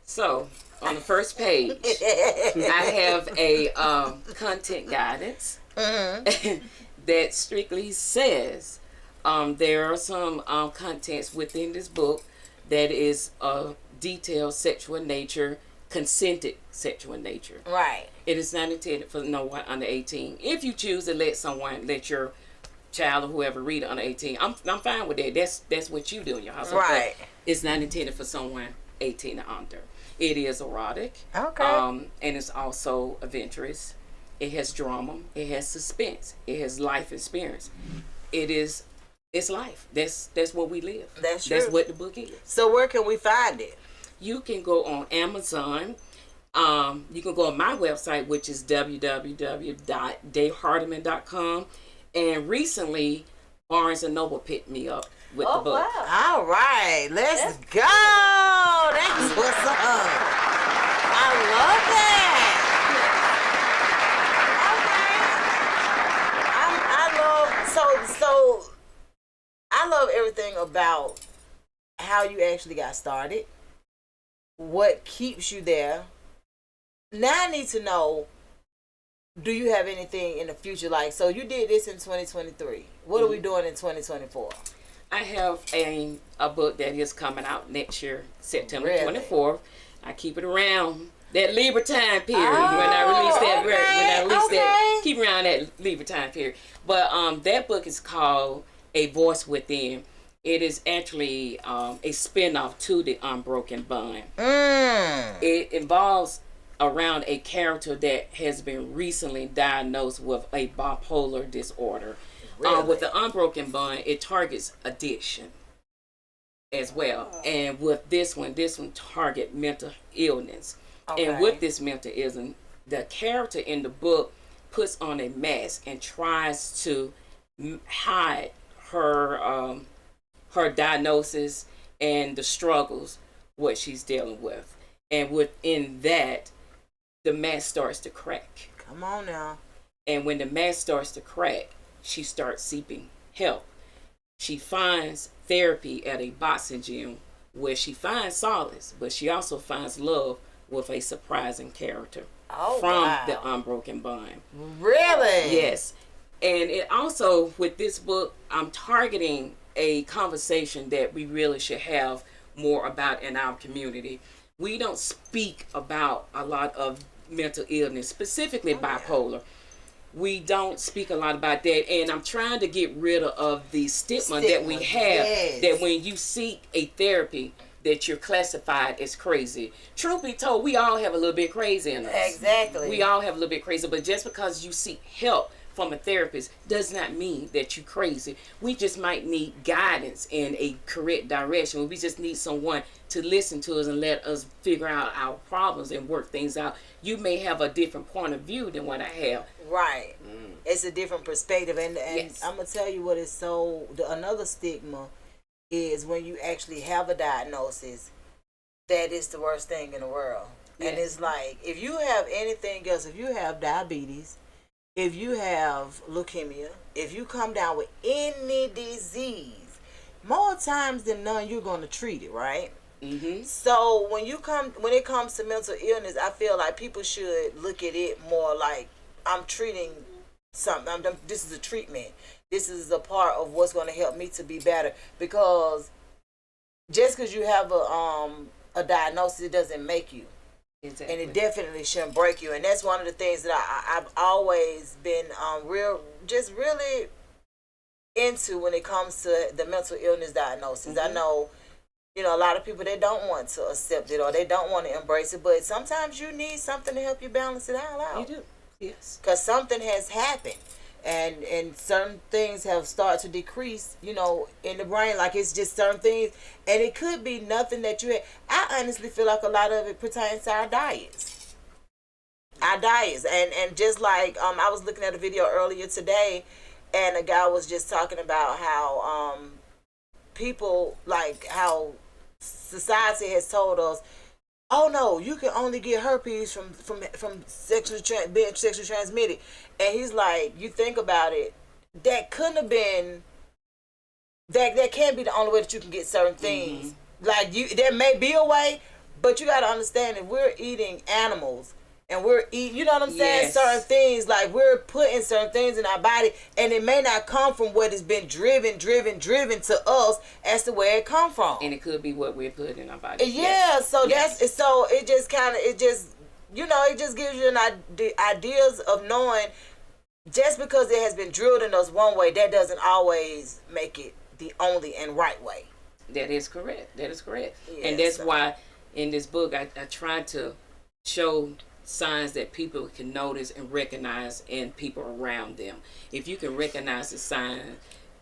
So, on the first page, I have a content guidance that strictly says there are some contents within this book that is detailed sexual nature, consented sexual nature. Right. It is not intended for no one under 18. If you choose to let your child or whoever read under 18, I'm fine with that. That's what you do in your household. Right. But it's not intended for someone 18 or under. It is erotic. Okay. And it's also adventurous. It has drama. It has suspense. It has life experience. It's life. That's what we live. That's true. That's what the book is. So where can we find it? You can go on Amazon. You can go on my website, which is www.davehardiman.com. And recently, Barnes & Noble picked me up with the book. Wow. All right. Let's go. That's what's up. I love that. Okay. So I love everything about how you actually got started. What keeps you there? Now I need to know, do you have anything in the future? Like, so you did this in 2023. What are we doing in 2024? I have a book that is coming out next year, September Really? 24th. I keep it around that Libra time period when I release that. Okay, When I release okay. that, keep around that Libra time period. But that book is called A Voice Within. It is actually a spinoff to The Unbroken Bond. It involves around a character that has been recently diagnosed with a bipolar disorder. Really? With The Unbroken Bond, it targets addiction as well. And with this one target mental illness. Okay. And with this mental illness, the character in the book puts on a mask and tries to hide her her diagnosis and the struggles what she's dealing with. And within that, the mask starts to crack. Come on now. And when the mask starts to crack, she starts seeking help. She finds therapy at a boxing gym where she finds solace, but she also finds love with a surprising character from wow. The Unbroken Bond. Really? Yes. And it also, with this book, I'm targeting a conversation that we really should have more about in our community. We don't speak about a lot of mental illness, specifically bipolar. We don't speak a lot about that, and I'm trying to get rid of the stigma that we have, that when you seek a therapy, that you're classified as crazy. Truth be told, we all have a little bit crazy in us. Exactly. We all have a little bit crazy, but just because you seek help from a therapist does not mean that you're crazy. We just might need guidance in a correct direction. We just need someone to listen to us and let us figure out our problems and work things out. You may have a different point of view than what I have. Right. It's a different perspective. And Yes. I'm going to tell you what is another stigma is when you actually have a diagnosis, that is the worst thing in the world. Yes. And it's like, if you have anything else, if you have diabetes, if you have leukemia, if you come down with any disease, more times than none, you're going to treat it, right? Mm-hmm. So when it comes to mental illness, I feel like people should look at it more like, I'm treating something. This is a treatment. This is a part of what's going to help me to be better. Because just because you have a diagnosis, it doesn't make you. Exactly. And it definitely shouldn't break you. And that's one of the things that I've always been really into when it comes to the mental illness diagnosis. I know, a lot of people, they don't want to accept it or they don't want to embrace it. But sometimes you need something to help you balance it all out. You do. Yes. Because something has happened. And certain things have started to decrease, in the brain. Like, it's just certain things. And it could be nothing that you had. I honestly feel like a lot of it pertains to our diets. And just like, I was looking at a video earlier today, and a guy was just talking about how people, like, how society has told us, oh no, you can only get herpes from being sexually transmitted. And he's like, you think about it, that couldn't have been, that can't be the only way that you can get certain things. Like, there may be a way, But you got to understand, if we're eating animals and we're eating, you know what I'm saying? Yes. Certain things, like we're putting certain things in our body, and it may not come from what has been driven to us as to where it come from. And it could be what we're putting in our body. Yeah, so Yes. it just kind of, it just gives you ideas of knowing, just because it has been drilled in us one way, that doesn't always make it the only and right way. That is correct. That is correct. Yeah, and that's so. why in this book I try to show signs that people can notice and recognize in people around them. If you can recognize the sign,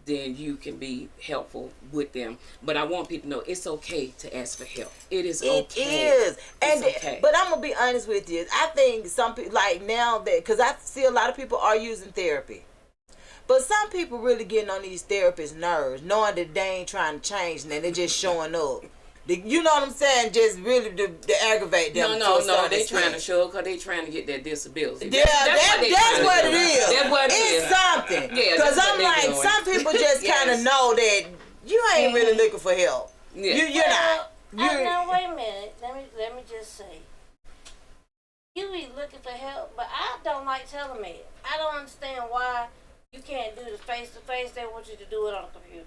then you can be helpful with them. But I want people to know it's okay to ask for help. It is okay. It is. And it's okay. But I'm going to be honest with you. I think some people, like now that, because I see a lot of people are using therapy. But some people really getting on these therapists' nerves, knowing that they ain't trying to change and they're just showing up. You know what I'm saying? Just really to aggravate them. No. They trying to show because they trying to get that disability. Yeah, that's what it is. That's what it is. It's something. Yeah, because I'm like, doing. some people just kind of know that you ain't really looking for help. Yeah. You're not. Now wait a minute. Let me just say. You be looking for help, but I don't like telemed. I don't understand why you can't do the face-to-face. They want you to do it on the computer.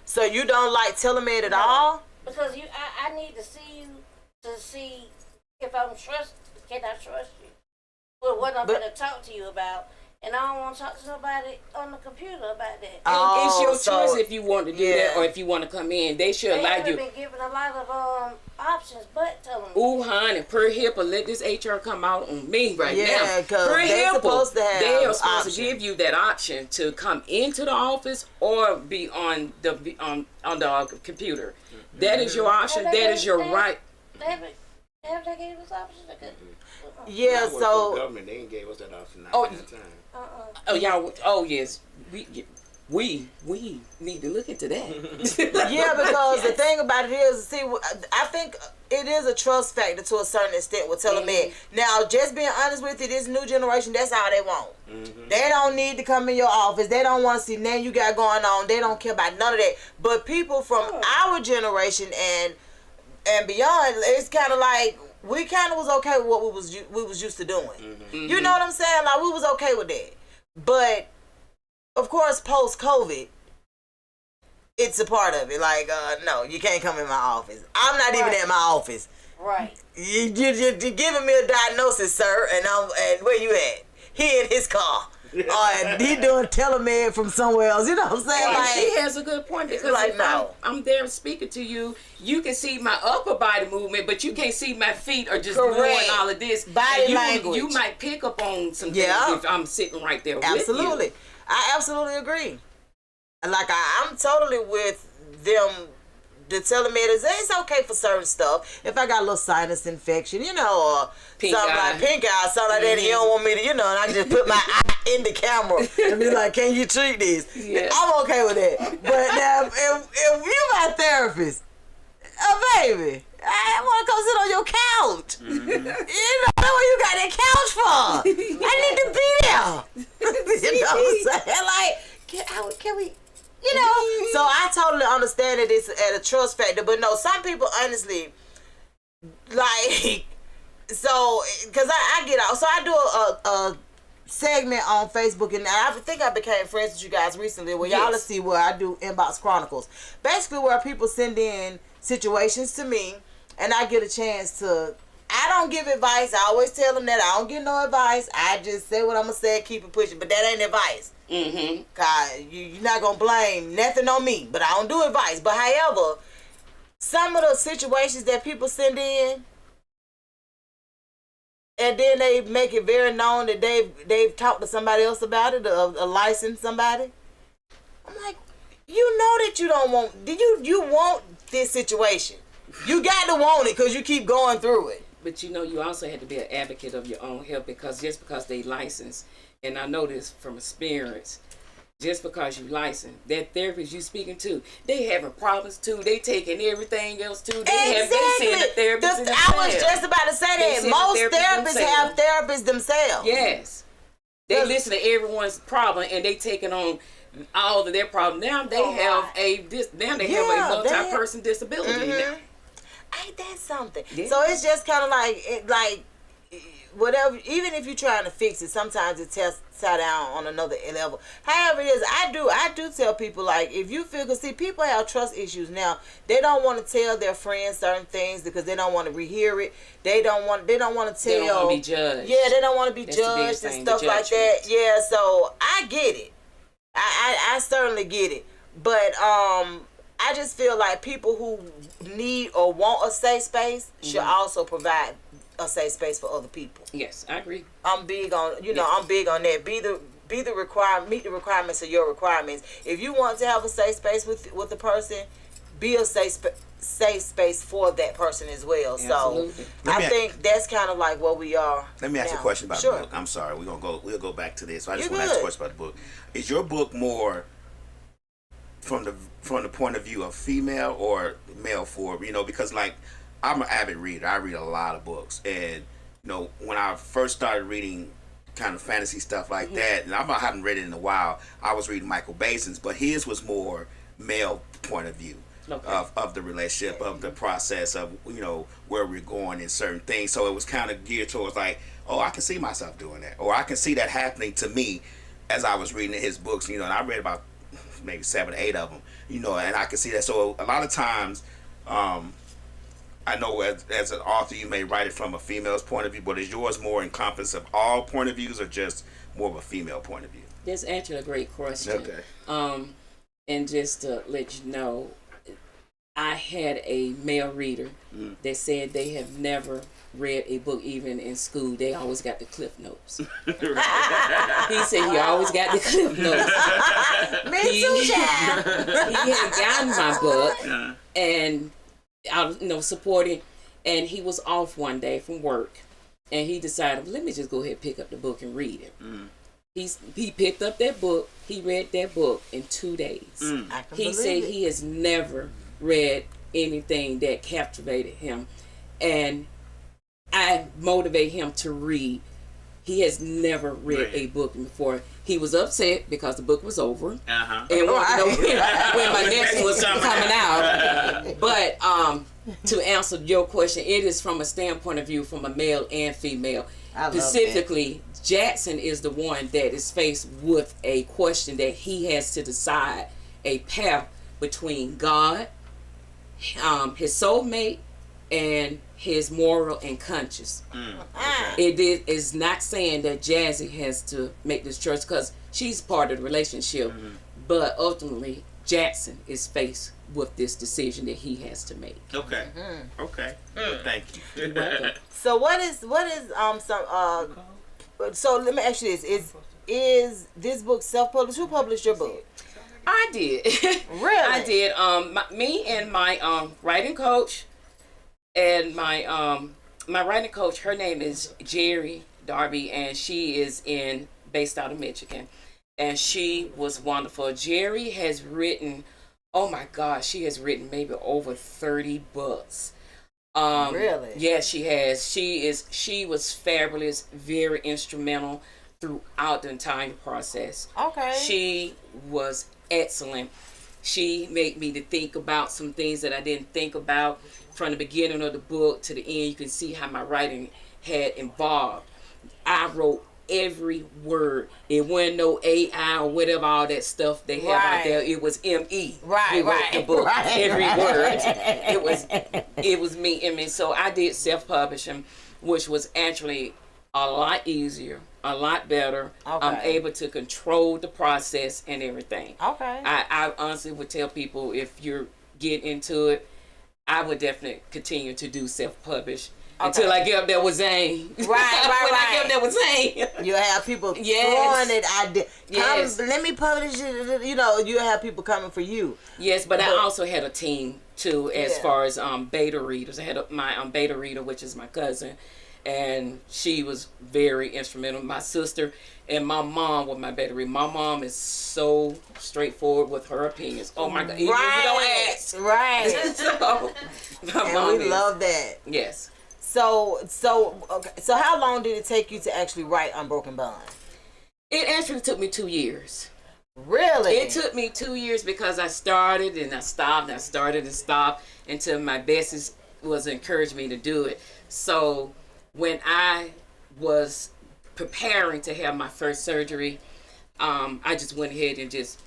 So you don't like telemed at all? Because I need to see you to see if I'm can I trust you with what I'm going to talk to you about. And I don't want to talk to nobody on the computer about that. It's your choice if you want to do that or if you want to come in. They should allow you. They've been given a lot of options, but tell them. Ooh, honey, per HIPAA, let this HR come out on me right now. Yeah, because per they're HIPAA, supposed to have they are supposed options. to give you that option to come into the office or be on the computer. That is your option. That is your right. Have they gave us options? Yeah, so the government, they ain't gave us that option. Oh, time. Oh, y'all. Oh, yes. We need to look into that. yeah, because the thing about it is, see, I think it is a trust factor to a certain extent with telemed. Now, just being honest with you, this new generation, that's all they want. They don't need to come in your office. They don't want to see nothing you got going on. They don't care about none of that. But people from our generation and beyond, it's kind of like we kind of was okay with what we was used to doing. You know what I'm saying? Like, we was okay with that. But of course, post-COVID, it's a part of it. Like, no, you can't come in my office. I'm not even at my office. Right. You're giving me a diagnosis, sir, and where you at? He in his car. And he doing telemed from somewhere else. You know what I'm saying? Like, Like, she has a good point because like, if no. I'm there speaking to you, you can see my upper body movement, but you can't see my feet or just Correct. doing all of this. Body And language. You might pick up on some Yeah. things if I'm sitting right there with absolutely. you. I absolutely agree. Like, I'm totally with them. The telemed is, it's okay for certain stuff. If I got a little sinus infection, you know, or Pink something eye. like pink eye, something like that, and you don't want me to, and I just put my eye in the camera and be like, can you treat this? Yeah. I'm okay with that. But now, if you my therapist, baby, I want to come sit on your couch. You know, that's what you got that couch for. I need to be there. You know what I'm saying? Like, can we... You know, so I totally understand that it's at a trust factor, but no, some people honestly, like, so, because I get out, so I do a segment on Facebook, and I think I became friends with you guys recently, where y'all will see where I do Inbox Chronicles, basically where people send in situations to me, and I get a chance to, I don't give advice, I always tell them that I don't give no advice, I just say what I'm going to say, keep it pushing, but that ain't advice. God, you're not gonna blame nothing on me, but I don't do advice. But however, some of the situations that people send in, and then they make it very known that they've talked to somebody else about it, a licensed somebody. I'm like, you know that you don't want. You want this situation? You got to want it because you keep going through it. But you also had to be an advocate of your own health because they licensed. And I know this from experience, just because you licensed, that therapist you speaking to, they having problems too. They taking everything else too. They seeing the therapist themselves. I was just about to say that. Most therapists have therapists themselves. Yes. They listen to everyone's problem and they taking on all of their problems. Now they have a multi-person disability now. Ain't that something? Yeah. So it's just kind of like whatever. Even if you're trying to fix it, sometimes it tests down on another level. However it is, I do tell people, like, if you feel, cause see, people have trust issues now. They don't want to tell their friends certain things because they don't want to rehear it. They don't want to tell. They don't want to be judged. Yeah, they don't want to be That's the judged biggest and thing, stuff the like that. judgment. Yeah, so I get it. I certainly get it. But I just feel like people who need or want a safe space should also provide a safe space for other people. Yes, I agree. I'm big on, I'm big on that. Meet the requirements of your requirements. If you want to have a safe space with the person, be a safe space for that person as well. Absolutely. So I think that's kind of like what we are. Let me ask you a question about the the book. I'm sorry, we'll go back to this. So I just You're want to ask a good. question about the book. Is your book more from the point of view of female or male for, because like I'm an avid reader. I read a lot of books, and when I first started reading kind of fantasy stuff like that, and I haven't read it in a while. I was reading Michael Bason's, but his was more male point of view. Okay. Of the relationship, of the process of where we're going in certain things. So it was kind of geared towards like, oh, I can see myself doing that, or I can see that happening to me as I was reading his books. And I read about maybe 7 or 8 of them. And I can see that. So a lot of times, I know as an author you may write it from a female's point of view, but is yours more encompass of all point of views or just more of a female point of view? That's actually a great question. Okay. And just to let you know, I had a male reader that said they have never read a book even in school. They always got the Cliff Notes. He said he always got the Cliff Notes. Me too, child. He had gotten my book and I was supporting, and he was off one day from work, and he decided, let me just go ahead and pick up the book and read it. He picked up that book. He read that book in 2 days. He said he has never read anything that captivated him, and I motivate him to read. He has never read a book before. He was upset because the book was over and wanted to know when my next one was coming out. But to answer your question, it is from a standpoint of view from a male and female. Specifically, Jackson is the one that is faced with a question that he has to decide a path between God, his soulmate, and his moral and conscience. It is not saying that Jazzy has to make this choice because she's part of the relationship, but ultimately Jackson is faced with this decision that he has to make. Okay. Okay. Well, thank you. You're welcome. So what is so let me ask you this: is this book self-published? Who published your book? I did. Really? I did. Me and my writing coach, and my writing coach. Her name is Jerry Darby, and she is based out of Michigan, and she was wonderful. Jerry has written, oh my gosh, she has written maybe over 30 books. Really? Yes, she has. She was fabulous, very instrumental throughout the entire process. Okay. She was excellent. She made me to think about some things that I didn't think about from the beginning of the book to the end. You can see how my writing had evolved. I wrote every word. It wasn't no AI or whatever, all that stuff they have out there. It was ME. Right, we wrote the book. Every word. It was me. I mean, so I did self-publishing, which was actually a lot easier, a lot better. Okay. I'm able to control the process and everything. Okay. I honestly would tell people, if you're getting into it, I would definitely continue to do self-publish. Until I get up there with Zane. Right. When I get up there with Zane. You have people throwing it out there. Yes. Let me publish it. You have people coming for you. Yes, but I also had a team too, as far as beta readers. I had my beta reader, which is my cousin, and she was very instrumental. My sister and my mom were my beta reader. My mom is so straightforward with her opinions. Oh my God, you don't ask. Right. So, my mom we love that. Yes. So how long did it take you to actually write Unbroken Bond? It actually took me 2 years. Really? It took me 2 years because I started and I stopped, and I started and stopped until my besties was encouraged me to do it. So when I was preparing to have my first surgery, I just went ahead and just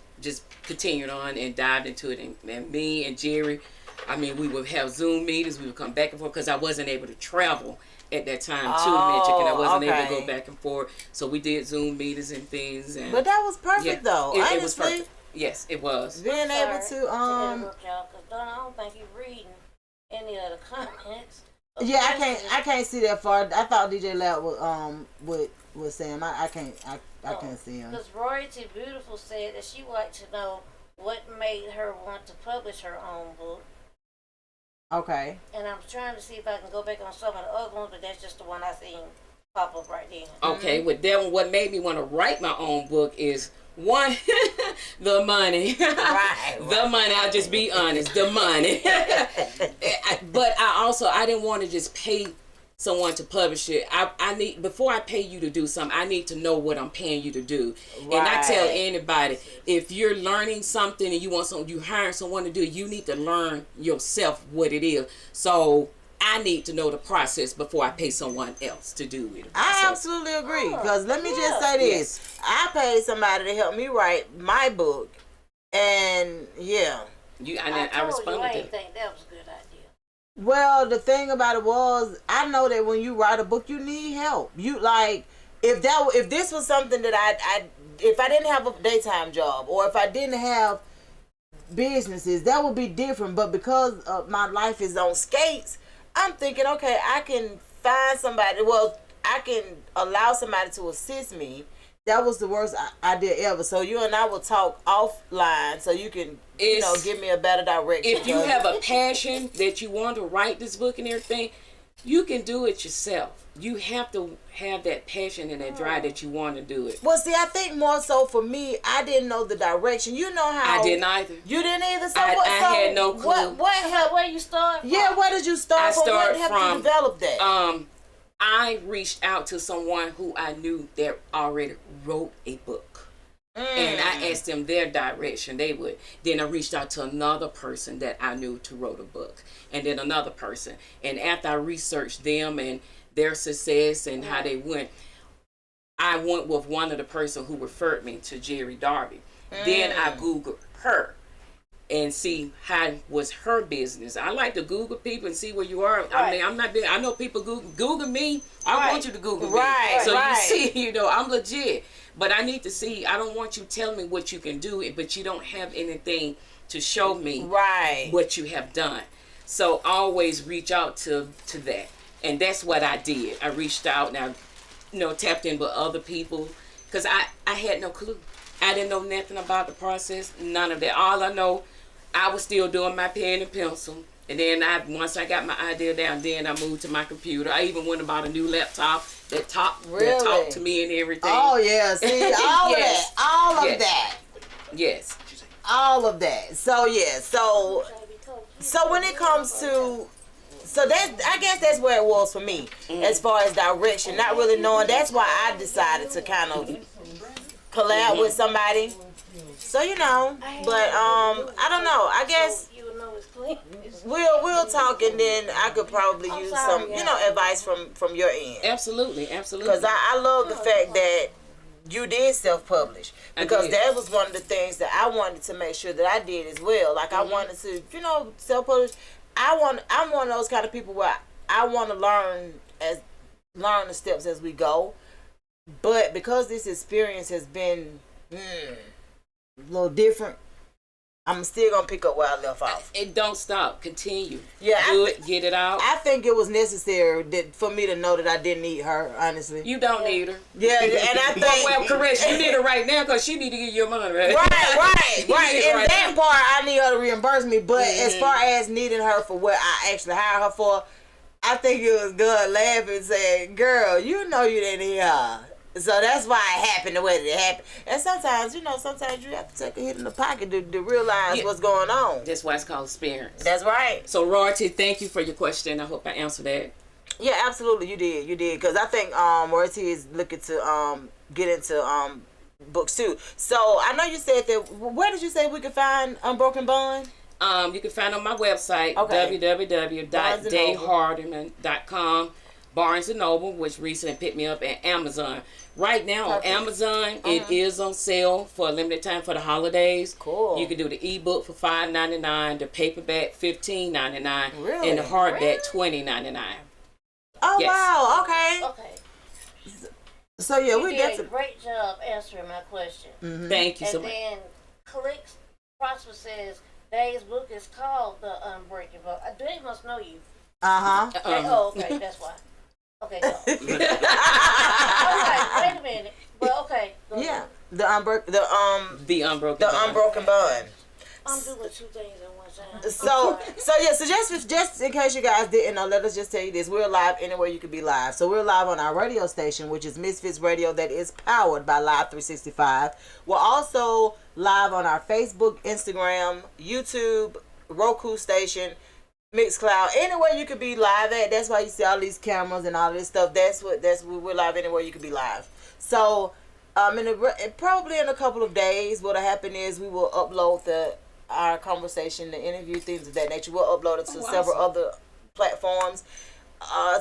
continued on and dived into it. And me and Jerry, I mean, we would have Zoom meetings. We would come back and forth because I wasn't able to travel at that time to Michigan. I wasn't able to go back and forth. So we did Zoom meetings and things. And but that was perfect though. It was honestly. perfect. Yes, it was. Being able to Because Donna, I don't think you're reading any of the comments. Yeah, I can't see that far. I thought DJ Loud was saying I can't see him. Because Royalty Beautiful said that she wanted to know what made her want to publish her own book. Okay. And I'm trying to see if I can go back on some of the other ones, but that's just the one I seen pop up right there. Okay, with that one, what made me want to write my own book is one, the money. Right. The money. I'll just be honest. The money. But I didn't want to just pay someone to publish it. I need, before I pay you to do something, I need to know what I'm paying you to do. Right. And I tell anybody, if you're learning something and you hire someone to do it, you need to learn yourself what it is. So I need to know the process before I pay someone else to do it. I absolutely agree. Because let me just say this. Yes. I paid somebody to help me write my book. And yeah. I responded I to didn't think that was a good idea. Well, the thing about it was, I know that when you write a book, you need help. You like, if this was something that if I didn't have a daytime job, or if I didn't have businesses, that would be different. But because my life is on skates, I'm thinking, okay, I can find somebody. Well, I can allow somebody to assist me. That was the worst idea ever. So you and I will talk offline, so you can, give me a better direction. If you have a passion that you want to write this book and everything, you can do it yourself. You have to have that passion and that drive that you want to do it. Well, see, I think more so for me, I didn't know the direction. You know how I didn't either. You didn't either. So I had no clue. What helped? Where you start from? Yeah, where did you start from? What helped you develop that? I reached out to someone who I knew that already wrote a book. And I asked them their direction. They would. Then I reached out to another person that I knew to wrote a book. And then another person. And after I researched them and their success and how they went, I went with one of the person who referred me to Jerry Darby. Then I Googled her and see how was her business. I like to Google people and see where you are. Right. I mean, I'm not big. I know people Google me. I want you to Google me. So you see, I'm legit. But I need to see. I don't want you telling me what you can do, but you don't have anything to show me what you have done. So always reach out to that. And that's what I did. I reached out and I, tapped in with other people because I had no clue. I didn't know nothing about the process, none of that. All I know, I was still doing my pen and pencil. And then once I got my idea down, then I moved to my computer. I even went and bought a new laptop that talked to me and everything. Oh, yeah. See, all of that. All of that. Yes. All of that. So, yeah. So when it comes to... So I guess that's where it was for me, as far as direction. Not really knowing. That's why I decided to kind of collab with somebody. So but I don't know. I guess we'll talk, and then I could probably use some advice from your end. Absolutely. Because I love the fact that you did self-publish, because that was one of the things that I wanted to make sure that I did as well. Like I wanted to self-publish. I'm one of those kind of people where I want to learn the steps as we go, but because this experience has been a little different, I'm still gonna pick up where I left off. It don't stop. Continue. Yeah, get it out. I think it was necessary for me to know that I didn't need her. Honestly, you don't need her. Yeah, and I think correct. You need her right now because she need to get your money. Right. Right. In that part, I need her to reimburse me. But as far as needing her for what I actually hired her for, I think it was good laughing, saying, "Girl, you didn't need her." So that's why it happened the way that it happened. And sometimes you have to take a hit in the pocket to realize what's going on. That's why it's called experience. That's right. So, Royalty, thank you for your question. I hope I answered that. Yeah, absolutely. You did. Because I think Royalty is looking to get into books too. So I know you said that. Where did you say we could find Unbroken Bond? You can find on my website, Okay. www.dayhardiman.com. Barnes & Noble, which recently picked me up, at Amazon. Right now Perfect. on Amazon, it is on sale for a limited time for the holidays. Cool. You can do the ebook for $5.99, the paperback $15.99, Really? and the hardback $20.99. Oh, Yes. wow. Okay. Okay. So, yeah, You we did a definitely. great job answering my question. Thank you so And much. then Clicks Prosper says Dave's book is called The Unbreakable. Dave must know you. Uh-huh. Oh, okay, that's why. Okay, go. Okay, wait a minute. Well, okay. Go Yeah. ahead. The unbroken The Unbroken bond. I'm doing two things at one time. So just in case you guys didn't know, let us just tell you this: we're live anywhere you could be live. So we're live on our radio station, which is Misfits Radio, that is powered by Live 365. We're also live on our Facebook, Instagram, YouTube, Roku station, Mixcloud, anywhere you could be live at. That's why you see all these cameras and all this stuff. That's what we're live anywhere you could be live. So probably in a couple of days, what'll happen is we will upload our conversation, the interview, things of that nature. We'll upload it to several other platforms.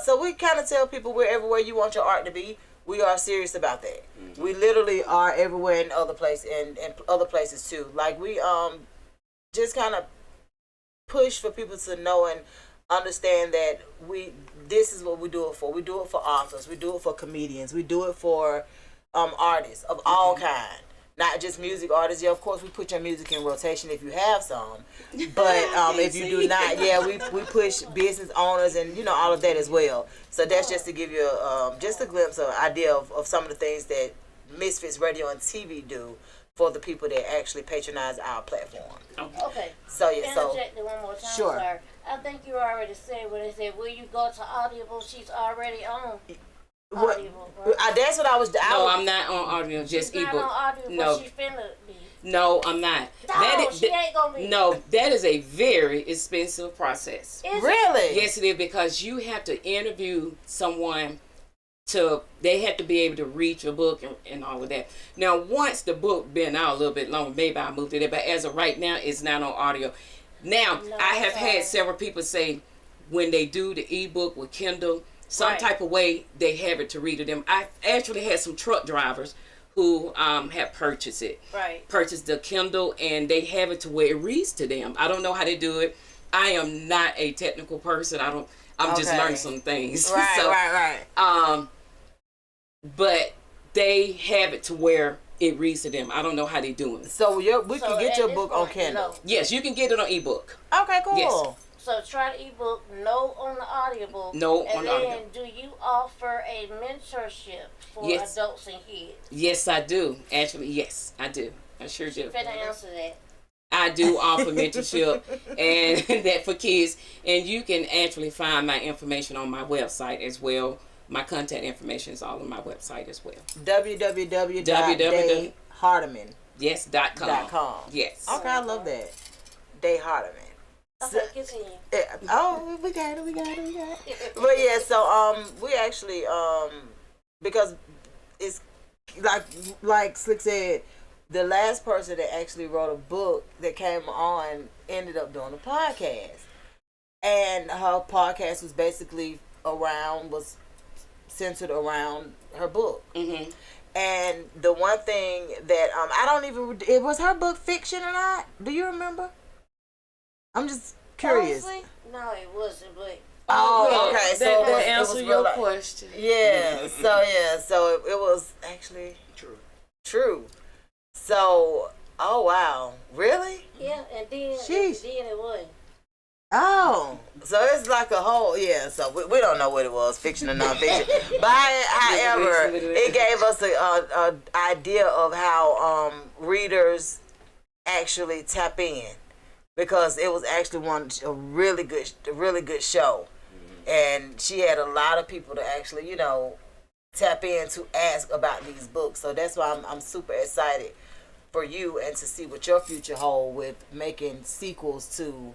So we kind of tell people we're everywhere you want your art to be. We are serious about that. Mm-hmm. We literally are everywhere in other places and other places too. Like we just kind of push for people to know and understand that this is what we do it for. We do it for authors. We do it for comedians. We do it for artists of all kind. Not just music artists. Yeah, of course, we put your music in rotation if you have some. But if you do not, yeah, we push business owners and, all of that as well. So that's just to give you just a glimpse of idea of some of the things that Misfits Radio and TV do for the people that actually patronize our platform. Okay. So, yeah, Interject it one more time, sure. sir. I think you already said what they said. Will you go to Audible? She's already on Audible, right? That's what I was. No, I'm not on audio, just She's not ebook. on Audible, No. but she finna be. No, I'm not. No, she ain't gonna be. No, that is a very expensive process. Is Really? Yes, it is, because you have to interview someone they have to be able to read your book and all of that. Now, once the book been out a little bit longer, maybe I'll move to that, but as of right now, it's not on audio. Now, No, I have sorry. had several people say when they do the ebook with Kindle, some Right. type of way they have it to read to them. I actually had some truck drivers who have purchased the Kindle, and they have it to where it reads to them. I don't know how they do it. I am not a technical person. I'm just Okay. learning some things. Right. But they have it to where it reads to them. I don't know how they do it. So we can get at your this book on point, Kindle. no. Yes, you can get it on ebook. Okay, cool. Yes. So try the ebook, no on the Audible. No and on the then Audible. do you offer a mentorship for Yes. adults and kids? Yes, I do. Actually, yes, I do. I sure do. Better answer that. I do offer mentorship and that for kids. And you can actually find my information on my website as well. My contact information is all on my website as well. www.dayhardiman.com. Yes.com. Yes. Okay, I love that. Day Hardiman. Okay, continue. Oh, we got it. But yeah, so we actually because it's like Slick said, the last person that actually wrote a book that came on ended up doing a podcast, and her podcast was basically was centered around her book. Mm-hmm. And the one thing that it was her book fiction or not? Do you remember? I'm just curious. Honestly, no, it wasn't, but Oh, okay. So that it was answer real your life. question. Yeah. So it was actually true. So, oh wow, really? yeah, and then Sheesh. it wasn't. Oh, so it's like a whole So we don't know what it was, fiction or non-fiction. But however, it gave us a idea of how readers actually tap in, because it was actually a really good show, and she had a lot of people to actually tap in to ask about these books. So that's why I'm super excited for you and to see what your future hold with making sequels to.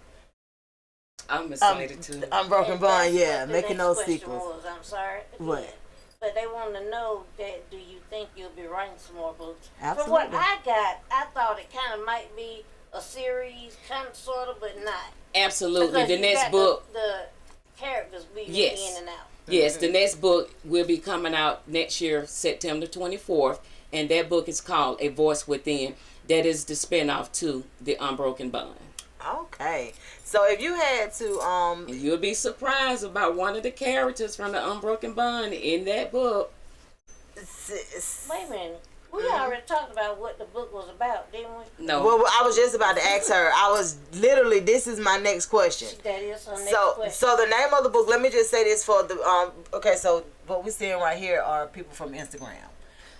I'm excited too. Unbroken And Bond, that's yeah, what the making next those question sequels. was. I'm sorry. What? again. But they want to know that do you think you'll be writing some more books? Absolutely. From what I got, I thought it kind of might be a series, kind of, sort of, but not. Absolutely. Because The you next got book. The characters moving Yes. in and out. Yes, the next book will be coming out next year, September 24th, and that book is called A Voice Within. That is the spinoff to The Unbroken Bond. Okay. So if you had to And you'll be surprised about one of the characters from The Unbroken Bond in that book. Wait a minute. We already talked about what the book was about, didn't we? No. Well, I was just about to ask her. I was literally, this is my next question. That is her next So, question. so the name of the book, let me just say this for the, okay, so what we're seeing right here are people from Instagram.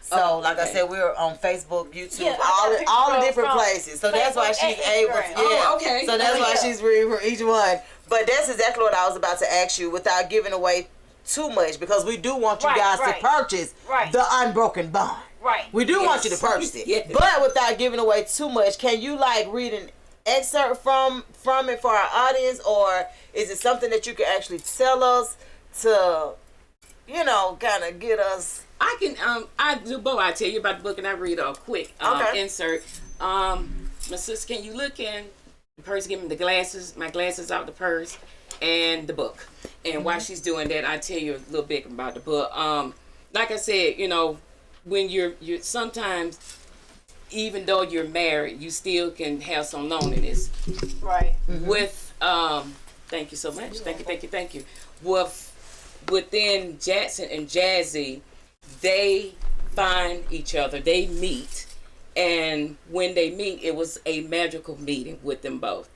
So, like I said, we're on Facebook, YouTube, Yeah, I got all the people different from places. So that's why Facebook she's and able to, Instagram. Oh, okay. So that's why Yeah. she's reading for each one. But that's exactly what I was about to ask you without giving away too much, because we do want you Right, guys right. to purchase Right. the Unbroken Bond. Right. We do want you to Yes. purchase it. Yes. But without giving away too much, can you like read an excerpt from it for our audience, or is it something that you can actually tell us to, you know, kind of get us? I can I do both. I tell you about the book and I read a quick Okay. insert. My sister, can you look in the purse, give me the glasses, my glasses out the purse, and the book. And while she's doing that, I tell you a little bit about the book. Like I said, you know, when you're sometimes, even though you're married, you still can have some loneliness. Right. With thank you so much. Thank you. Within Jackson and Jazzy, they find each other, they meet, and when they meet, it was a magical meeting with them both.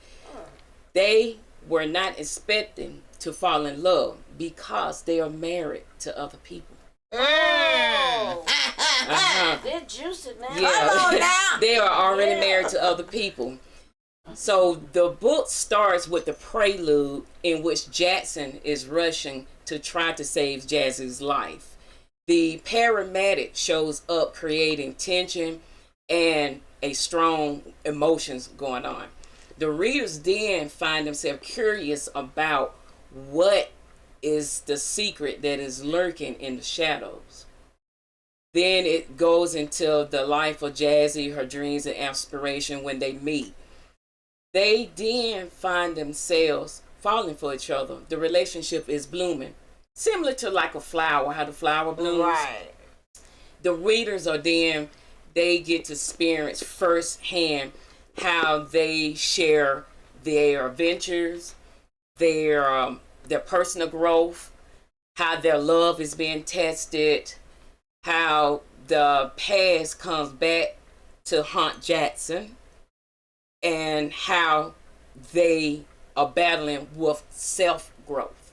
They were not expecting to fall in love because they are married to other people. Oh. Uh-huh. They're juicy now. Yeah. Come on now. They are already Yeah. married to other people. So the book starts with the prelude in which Jackson is rushing to try to save Jazzy's life. The paramedic shows up, creating tension and a strong emotions going on. The readers then find themselves curious about what is the secret that is lurking in the shadows. Then it goes into the life of Jazzy, her dreams and aspiration when they meet. They then find themselves falling for each other. The relationship is blooming. Similar to like a flower, how the flower blooms. Right. The readers are then, they get to experience firsthand how they share their adventures, their personal growth, how their love is being tested, how the past comes back to haunt Jackson, and how they are battling with self-growth.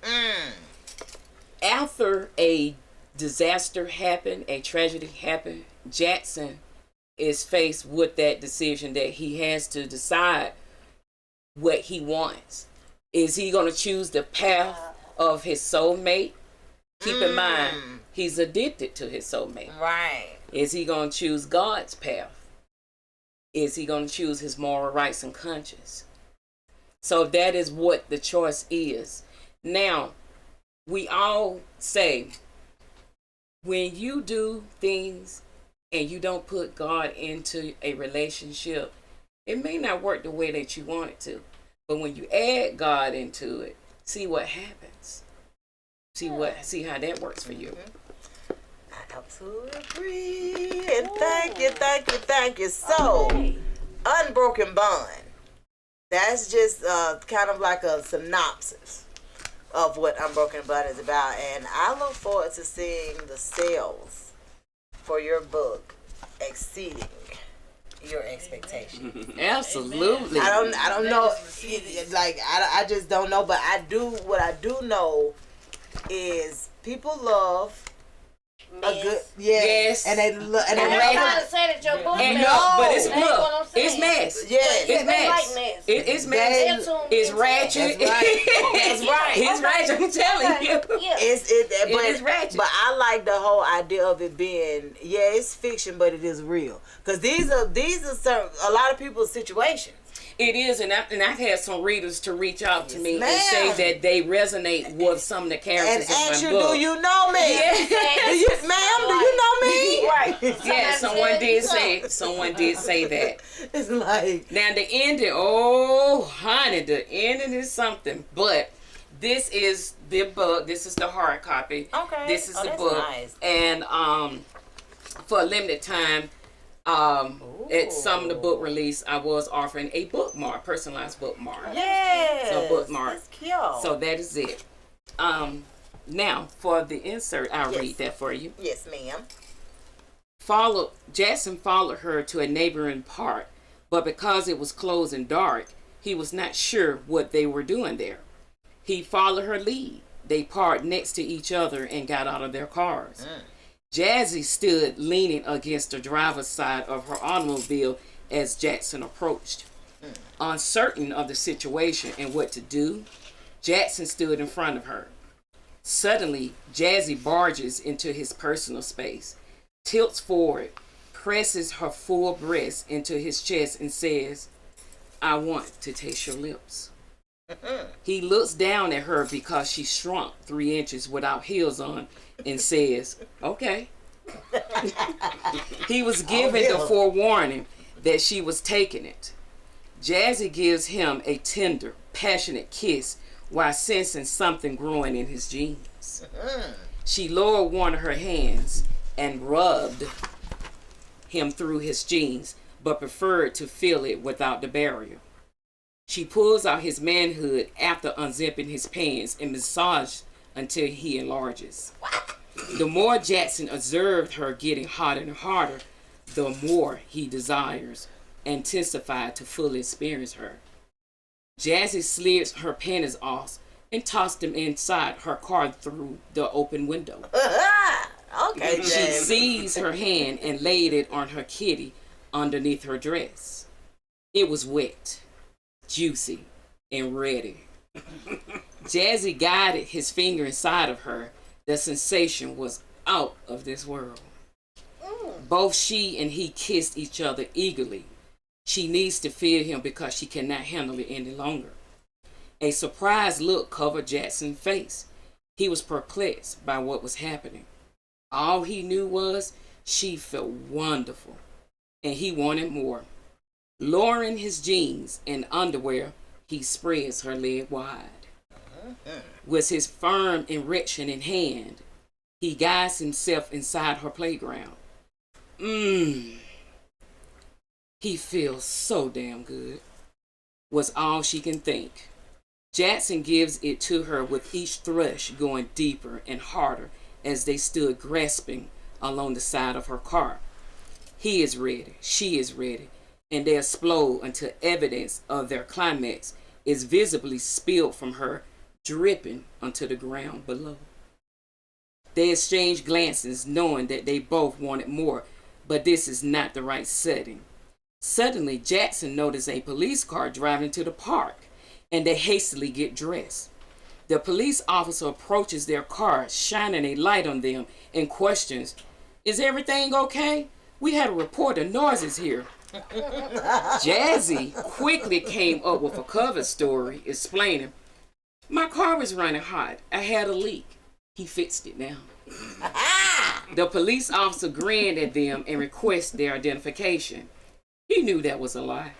After a disaster happened, a tragedy happened, Jackson is faced with that decision that he has to decide what he wants. Is he going to choose the path of his soulmate? Keep in mind, he's addicted to his soulmate. Right. Is he going to choose God's path? Is he going to choose his moral rights and conscience? So that is what the choice is. Now, we all say, when you do things and you don't put God into a relationship, it may not work the way that you want it to. But when you add God into it, see what happens. See how that works for you. I absolutely agree. And thank you. So, Okay. Unbroken Bond. That's just kind of like a synopsis of what Unbroken Bond is about. And I look forward to seeing the sales for your book exceeding your expectations. Absolutely. I don't know. Like I just don't know. But what I do know is people love a good Yes. and they look and I they ain't love trying to say that your book And mess. no, but it's That's what I'm look, saying. it's mess. Yes. It's They mess. like mess. It's They- mess. They're tuned It's into ratchet. That's right. That's right. It's ratchet. I'm telling you. Yeah. But, is ratchet. but I like the whole idea of it being, it's fiction, but it is real. Because these are certain, a lot of people's situations. It is, and I've had some readers to reach out to me ma'am. and say that they resonate with some of the And characters ask in you, my book. do you know me? Do you, ma'am, do you know me? Right. Yeah, someone did say that. It's like, Now the ending, oh honey, the ending is something. But this is the book. This is the hard copy. Okay. This is Oh, the that's book. nice. And for a limited time, at some of the book release, I was offering a bookmark, personalized bookmark. yes. So bookmark. That's cute. So that is it. Now for the insert, I'll Yes. read that for you. Yes, ma'am. Jackson followed her to a neighboring park, but because it was closed and dark, he was not sure what they were doing there. He followed her lead. They parked next to each other and got out of their cars. Jazzy stood leaning against the driver's side of her automobile as Jackson approached. Uncertain of the situation and what to do, Jackson stood in front of her. Suddenly, Jazzy barges into his personal space, tilts forward, presses her full breast into his chest and says, "I want to taste your lips." He looks down at her because she shrunk 3 inches without heels on and says, "Okay." He was given the forewarning that she was taking it. Jazzy gives him a tender, passionate kiss while sensing something growing in his jeans. She lowered one of her hands and rubbed him through his jeans, but preferred to feel it without the barrier. She pulls out his manhood after unzipping his pants and massages until he enlarges. The more Jackson observed her getting hotter and harder, the more he desires, intensified to fully experience her. Jazzy slid her panties off and tossed them inside her car through the open window. Okay, She James. seized her hand and laid it on her kitty underneath her dress. It was wet, juicy, and ready. Jazzy guided his finger inside of her. The sensation was out of this world. Both she and he kissed each other eagerly. She needs to feel him because she cannot handle it any longer. A surprised look covered Jackson's face. He was perplexed by what was happening. All he knew was she felt wonderful, and he wanted more. Lowering his jeans and underwear, he spreads her leg wide. With his firm erection in hand, he guides himself inside her playground. He feels so damn good, was all she can think. Jackson gives it to her with each thrush going deeper and harder as they stood grasping along the side of her car. He is ready, she is ready, and they explode until evidence of their climax is visibly spilled from her, dripping onto the ground below. They exchange glances, knowing that they both wanted more, but this is not the right setting. Suddenly, Jackson noticed a police car driving to the park, and they hastily get dressed. The police officer approaches their car, shining a light on them, and questions, "Is everything okay? We had a report of noises here." Jazzy quickly came up with a cover story, explaining, "My car was running hot. I had a leak. He fixed it now." The police officer grinned at them and requested their identification. He knew that was a lie.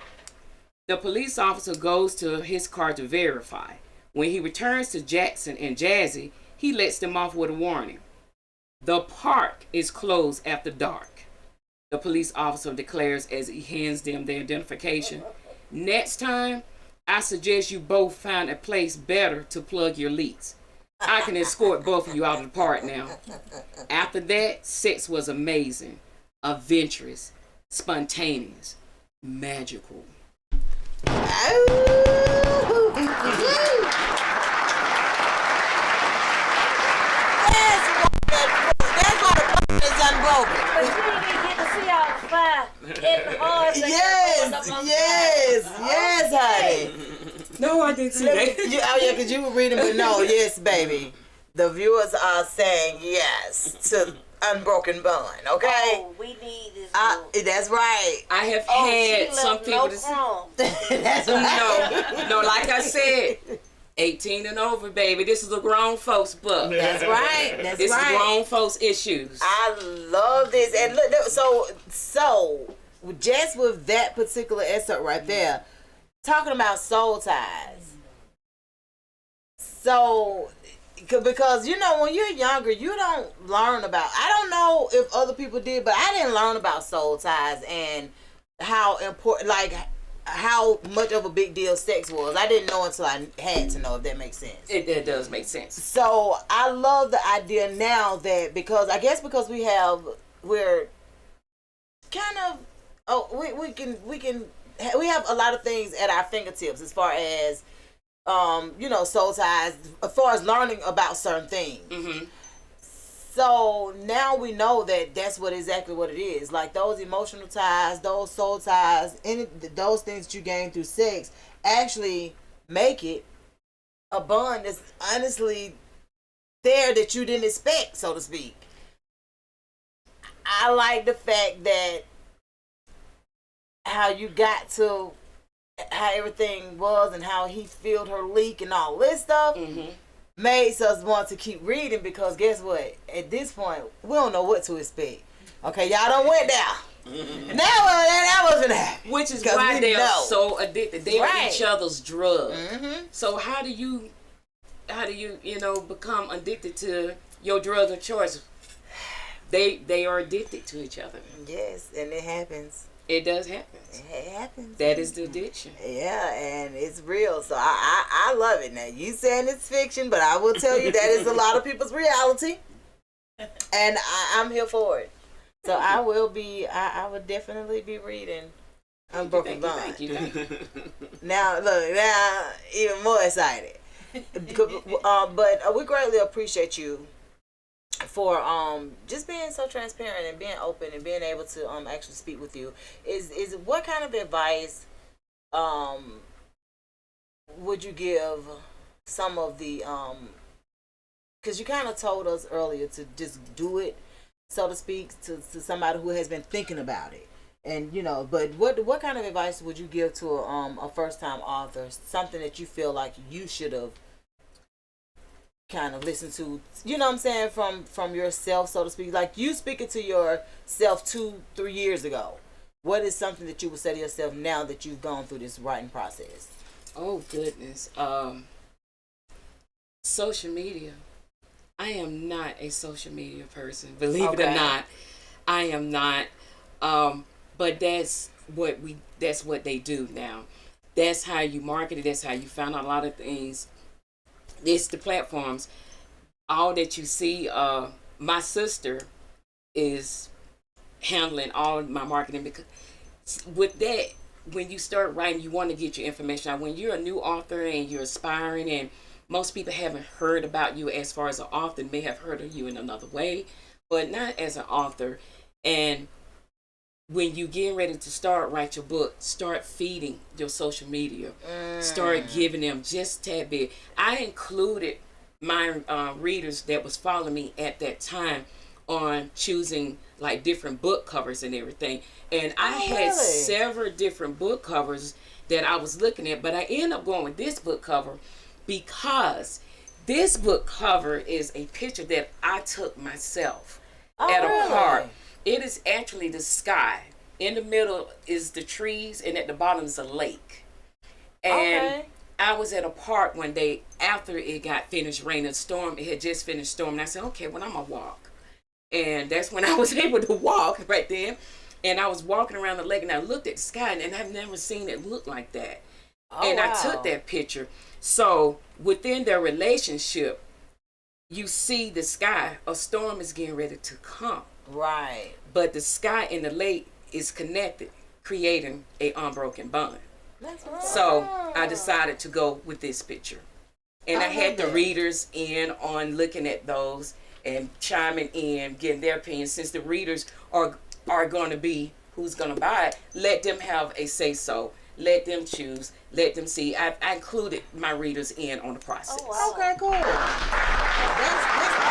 The police officer goes to his car to verify. When he returns to Jackson and Jazzy, he lets them off with a warning. The park is closed after dark, the police officer declares as he hands them their identification. "Next time, I suggest you both find a place better to plug your leaks. I can escort both of you out of the park now." After that, sex was amazing, adventurous, spontaneous, magical. That's why the bond is unbroken. But you didn't even get to see all the fire hitting hard. Yes, honey. No, I didn't see that. Because you were reading, but no, yes, baby. The viewers are saying yes to Unbroken Bond, okay? Oh, we need this book. That's right. I have Oh, had she some left people no to crumbs. That's right. no, like I said, 18 and over, baby. This is a grown folks book. That's right. That's This right. is grown folks issues. I love this. And look, so just with that particular excerpt right there, talking about soul ties. So, because, you know, when you're younger, you don't learn about, I don't know if other people did, but I didn't learn about soul ties and how important, like, how much of a big deal sex was. I didn't know until I had to know, if that makes sense. It does make sense. So I love the idea now that, because we're kind of, we have a lot of things at our fingertips as far as, you know, soul ties, as far as learning about certain things. Mm-hmm. So now we know that that's exactly what it is. Like those emotional ties, those soul ties, those things that you gain through sex actually make it a bond that's honestly there that you didn't expect, so to speak. I like the fact that how you got to how everything was and how he filled her leak and all this stuff. Mm-hmm. Made us want to keep reading, because guess what? At this point, we don't know what to expect. Okay, y'all done went down. Mm-hmm. Now that wasn't happening. Which is why they are so addicted. They are Right. each other's drug. Mm-hmm. So how do you become addicted to your drug of choice? They are addicted to each other. Yes, and it happens. It does happen. It happens. That is the addiction. Yeah, and it's real. So I love it. Now, you saying it's fiction, but I will tell you that is a lot of people's reality. And I'm here for it. So I would definitely be reading Unbroken Bond. Thank you. Now, look, even more excited. But we greatly appreciate you for just being so transparent and being open and being able to actually speak with you. Is what kind of advice would you give some of the because you kind of told us earlier to just do it, so to speak, to somebody who has been thinking about it. And, you know, but what kind of advice would you give to a first-time author, something that you feel like you should have kind of listened to, you know what I'm saying, from yourself, so to speak, like you speaking to yourself 2-3 years ago? What is something that you would say to yourself now that you've gone through this writing process? Oh, goodness. Social media. I am not a social media person. Believe it or not, I am not. But that's what they do now. That's how you market it. That's how you find out a lot of things. It's the platforms. All that you see. My sister is handling all of my marketing, because with that, when you start writing, you want to get your information out. When you're a new author and you're aspiring, and most people haven't heard about you as far as an author, may have heard of you in another way, but not as an author. And when you get ready to write your book, start feeding your social media. Start giving them just a tad bit. I included my readers that was following me at that time on choosing like different book covers and everything. And I had several different book covers that I was looking at, but I ended up going with this book cover because this book cover is a picture that I took myself at a park. It is actually the sky. In the middle is the trees, and at the bottom is a lake. And I was at a park one day after it got finished raining. A storm, it had just finished storming. I said, okay, well, I'm going to walk. And that's when I was able to walk right then. And I was walking around the lake, and I looked at the sky, and I've never seen it look like that. I took that picture. So within their relationship, you see the sky. A storm is getting ready to come. Right. But the sky and the lake is connected, creating a unbroken bond. So I decided to go with this picture. And I had the readers in on looking at those and chiming in, getting their opinion. Since the readers are going to be who's going to buy it, let them have a say-so. Let them choose. Let them see. I included my readers in on the process. Oh, wow. Okay, cool. That's awesome.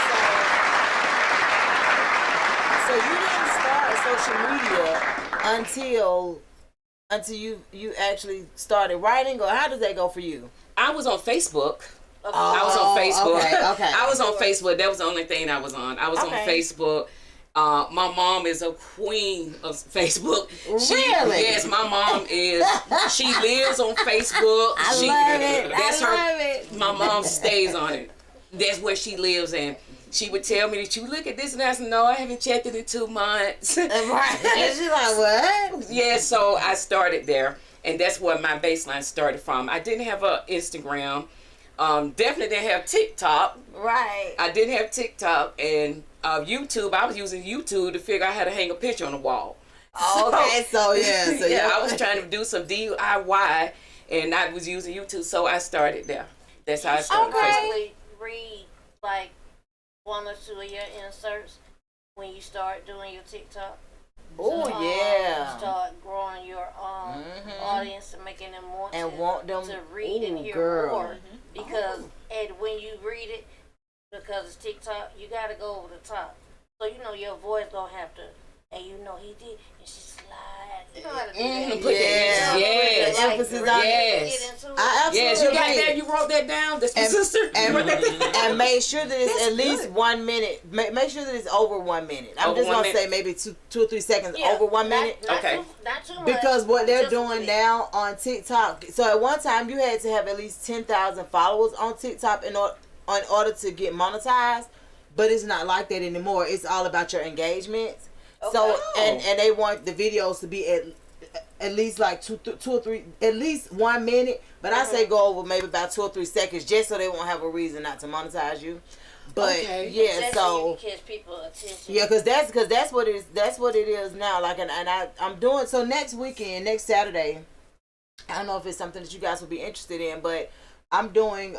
So until you actually started writing, or how does that go for you? I was on Facebook. Okay. I was on Facebook. Okay. I was on Facebook. That was the only thing I was on. I was on Facebook. My mom is a queen of Facebook. Really? Yes, my mom is. She lives on Facebook. I love it. I love it. My mom stays on it. That's where she lives, and she would tell me that you look at this, and I said, no, I haven't checked it in 2 months. Right. And she's like, what? Yeah, so I started there, and that's where my baseline started from. I didn't have an Instagram. Definitely didn't have TikTok. Right. I didn't have TikTok, and YouTube. I was using YouTube to figure out how to hang a picture on the wall. Okay, so yeah. I was trying to do some DIY, and I was using YouTube, so I started there. That's how I started. Okay. Basically, read like 1 or 2 of your inserts when you start doing your TikTok. Oh yeah. Start growing your audience and making them want them to read and hear more. Because and when you read it, because it's TikTok, you gotta go over the top. So you know your voice gonna have to, and you know he did, and she slide. You know how to do that. Put yes. Emphasis on yes. I absolutely yes, you got that. You wrote that down. That's my sister. And make sure that it's at least 1 minute. Make sure that it's over 1 minute. I'm Over just 1 gonna minute. say maybe two or 3 seconds over 1 minute. Okay. Not too much. Because what they're Just a doing minute. now on TikTok. So at one time you had to have at least 10,000 followers on TikTok in order to get monetized. But it's not like that anymore. It's all about your engagements. Okay. So and they want the videos to be at least like two or three, at least 1 minute. But I say go over maybe about 2 or 3 seconds, just so they won't have a reason not to monetize you. But yeah, That's so you catch people attention. yeah, because that's what it is. That's what it is now. Like, and I'm doing so next weekend, next Saturday. I don't know if it's something that you guys would be interested in, but I'm doing.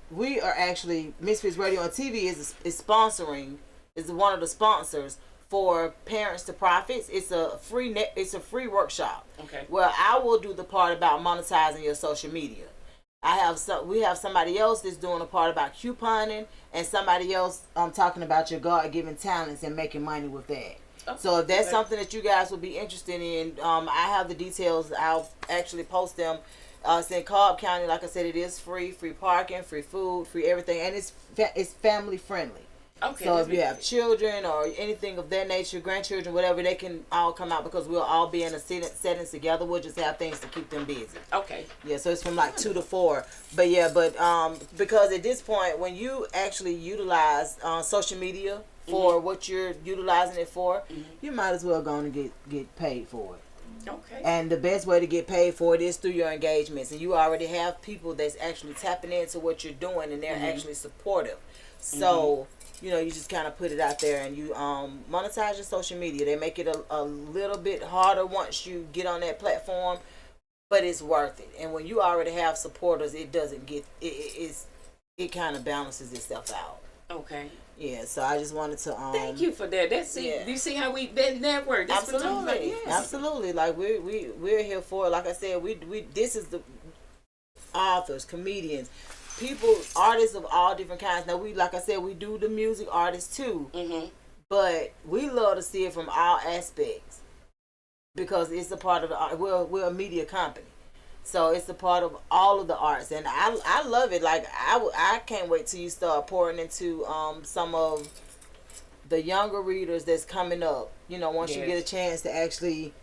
We are actually Misfits Radio and TV is sponsoring. Is one of the sponsors for Parents to Profits. It's a free workshop. Okay. Where I will do the part about monetizing your social media. We have somebody else that's doing a part about couponing, and somebody else talking about your God-given talents and making money with that. Oh, so if that's okay. something that you guys would be interested in, I have the details. I'll actually post them. It's in Cobb County. Like I said, it is free parking, free food, free everything, and it's family friendly. Okay. So if you have children or anything of that nature, grandchildren, whatever, they can all come out because we'll all be in a setting together. We'll just have things to keep them busy. Okay. Yeah, so it's from like 2 to 4. But yeah, because at this point, when you actually utilize social media for what you're utilizing it for, you might as well go on and get paid for it. Okay. And the best way to get paid for it is through your engagements. And you already have people that's actually tapping into what you're doing, and they're actually supportive. So, you know, you just kind of put it out there, and you monetize your social media. They make it a little bit harder once you get on that platform, but it's worth it. And when you already have supporters, it doesn't get it kind of balances itself out. Okay. Yeah, so I just wanted to Thank you for that. You see how that network. That's what I'm absolutely, yes. absolutely. Like we're here for it. Like I said, we this is the authors, comedians, people, artists of all different kinds. Now like I said, we do the music artists too, but we love to see it from all aspects because it's a part of the art. We're a media company, so it's a part of all of the arts, and I love it. Like I can't wait till you start pouring into some of the younger readers that's coming up. You know, once you get a chance to actually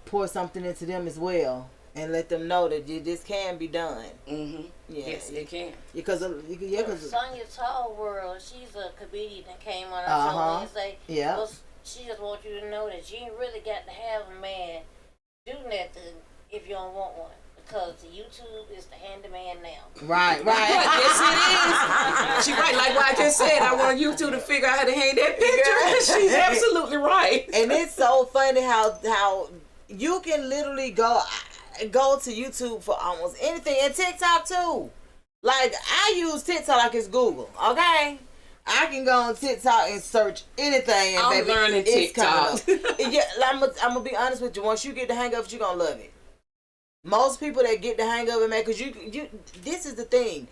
pour something into them as well. And let them know that this can be done. Yeah. Yes, it can. Because Sonya Tall World, she's a comedian that came on our show Wednesday. Yeah. Well, she just wants you to know that you ain't really got to have a man do nothing if you don't want one. Because YouTube is the handyman now. Right. Yes, it is. She's right. Like what I just said, I want YouTube to figure out how to hang that picture. She's absolutely right. And it's so funny how you can literally go to YouTube for almost anything, and TikTok too. Like I use TikTok like it's Google. Okay, I can go on TikTok and search anything. And I'm learning TikTok. Yeah, I'm gonna be honest with you. Once you get the hang of it, you're gonna love it. Most people that get the hang of it, man, because you this is the thing.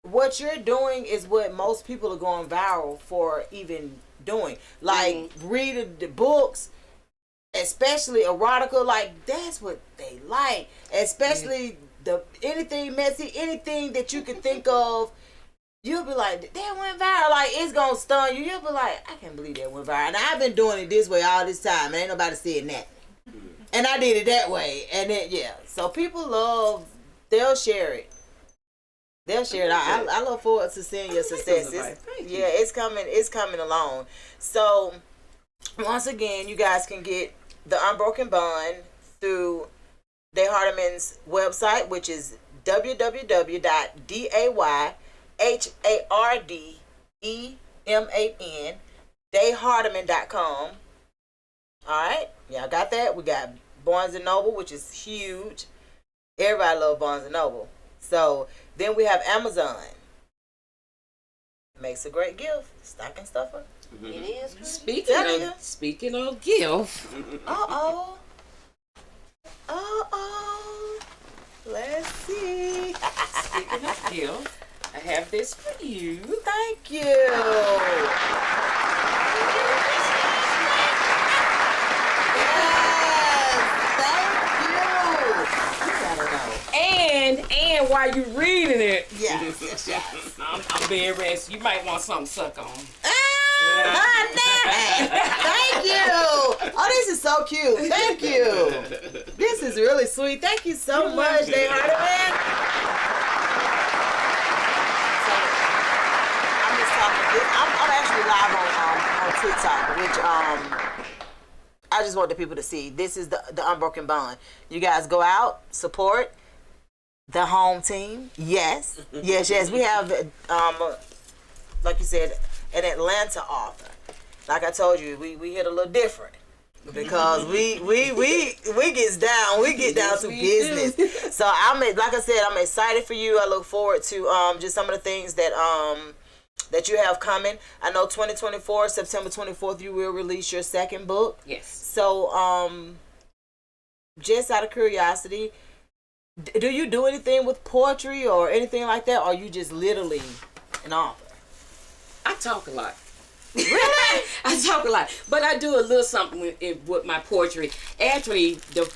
What you're doing is what most people are going viral for even doing. Like reading the books. especially erotica, like that's what they like. Especially anything messy, anything that you can think of. You'll be like, that went viral. Like, it's going to stun you. You'll be like, I can't believe that went viral. And I've been doing it this way all this time. And ain't nobody saying that. And I did it that way. And then, yeah. So people they'll share it. They'll share it. I look forward to seeing your success. It's coming along. So, once again, you guys can get The Unbroken Bond through Day Hardiman's website, which is www.dayhardeman, dayhardiman.com. Alright, y'all got that? We got Barnes & Noble, which is huge. Everybody loves Barnes & Noble. So, then we have Amazon. Makes a great gift. Stocking stuffer. It is good. Speaking of gift. Uh-oh. Let's see. Speaking of gift, I have this for you. Thank you. And while you're reading it, Yes. I'm very rested. You might want something to suck on. Thank you. Oh, this is so cute. Thank you. This is really sweet. Thank you so much, Day Hardiman. So, I'm just talking. I'm actually live on TikTok, which I just want the people to see. This is the Unbroken Bond. You guys go out, support the home team. Yes. We have, like you said, an Atlanta author. Like I told you, we hit a little different because we get down to business. So like I said, I'm excited for you. I look forward to just some of the things that you have coming. I know 2024, September 24th, you will release your second book. Yes. So just out of curiosity, do you do anything with poetry or anything like that, or are you just literally an author? I talk a lot. Really? I talk a lot, but I do a little something with my poetry. Actually, the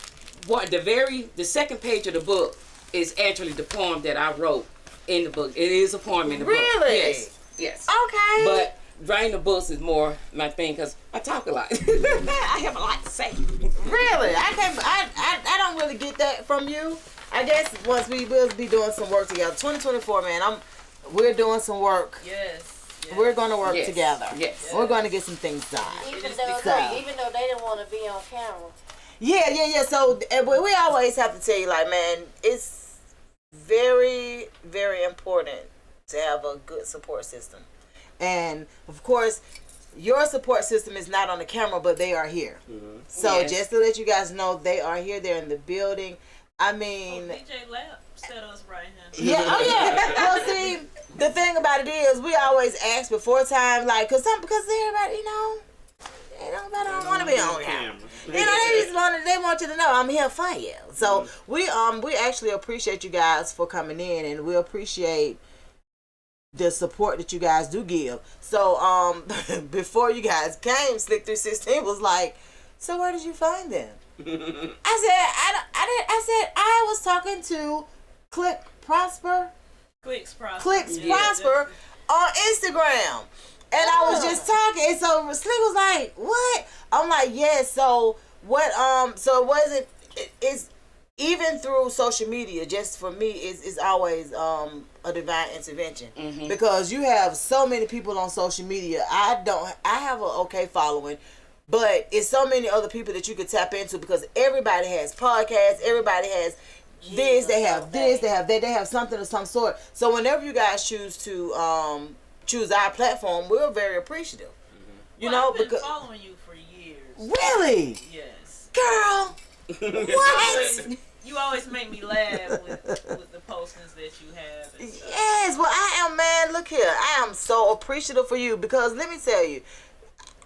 second page of the book is actually the poem that I wrote in the book. It is a poem in the book. Really? Yes. Okay. But writing the books is more my thing because I talk a lot. I have a lot to say. Really? I don't really get that from you. I guess once we will be doing some work together. 2024, man. We're doing some work. Yes. We're going to work together. Yes. We're going to get some things done. Even though they didn't want to be on camera. Yeah. So we always have to tell you, like, man, it's very, very important to have a good support system. And, of course, your support system is not on the camera, but they are here. Mm-hmm. So just to let you guys know, they are here. They're in the building. I mean... DJ Lab set us right here. Yeah, Well, see, the thing about it is, we always ask before time, like, because everybody, nobody don't want to be on camera. They want you to know I'm here for you. So we actually appreciate you guys for coming in, and we appreciate the support that you guys do give. So before you guys came, Slick 316 was like, so where did you find them? I said I was talking to Clicks Prosper on Instagram. And I was just talking, and so Slick was like, what? I'm like, yeah, so what, so it wasn't, it's even through social media, just for me, it's always a divine intervention. Mm-hmm. Because you have so many people on social media. I have an okay following, but it's so many other people that you could tap into because everybody has podcasts, everybody has this, they have this, they have that, they have something of some sort. So whenever you guys choose to choose our platform, we're very appreciative. Mm-hmm. I've been following you for years. Really? Yes. Girl, what? You always make me laugh with the postings that you have. And stuff. Yes, well, I am, man. Look here, I am so appreciative for you because let me tell you,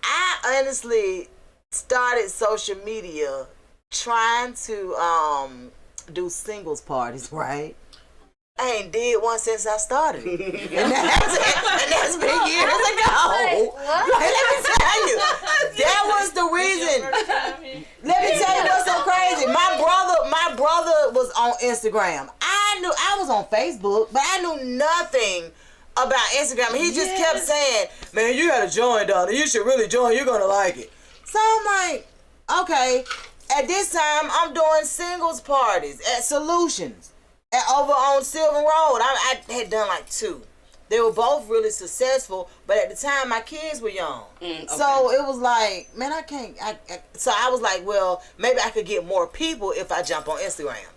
I honestly started social media trying to do singles parties, right? I ain't did one since I started it. and that's been years ago. Like, let me tell you, that was the reason. Let me tell you what's so crazy. My brother was on Instagram. I was on Facebook, but I knew nothing about Instagram. He just kept saying, man, you gotta join, Donna. You should really join. You're gonna like it. So I'm like, okay. At this time, I'm doing singles parties at Solutions. Over on Sylvan Road. I had done like 2. They were both really successful, but at the time my kids were young. Okay. So it was like, man, I can't. So I was like, well, maybe I could get more people if I jump on Instagram.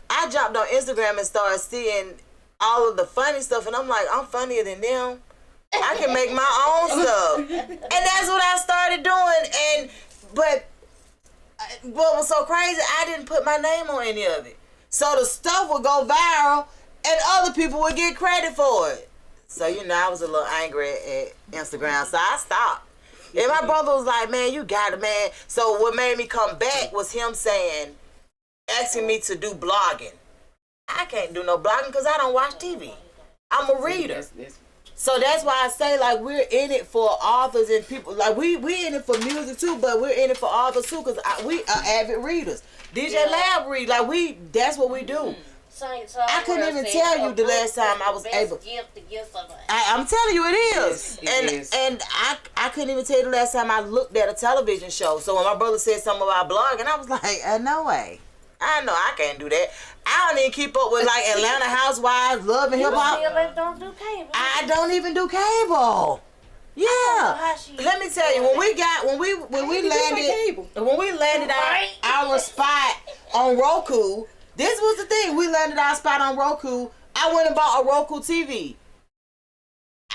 I jumped on Instagram and started seeing all of the funny stuff, and I'm like, I'm funnier than them. I can make my own stuff. And that's what I started doing. But what was so crazy, I didn't put my name on any of it. So the stuff would go viral and other people would get credit for it. So, I was a little angry at Instagram, so I stopped. And my brother was like, man, you got it, man. So what made me come back was him asking me to do blogging. I can't do no blogging because I don't watch TV. I'm a reader. So that's why I say, like, we're in it for authors and people. Like, we in it for music too, but we're in it for authors too because we are avid readers. DJ Lab read, like, that's what we do. I couldn't even tell you the last time I was able. Gift to give somebody. I'm telling you, it is. Yes, and I couldn't even tell you the last time I looked at a television show. So when my brother said something about blogging, I was like, no way. I know I can't do that. I don't even keep up with like Atlanta Housewives, Love and Hip Hop. Don't do cable. I don't even do cable. Yeah. Let me tell you, when we landed our spot on Roku, this was the thing. We landed our spot on Roku. I went and bought a Roku TV.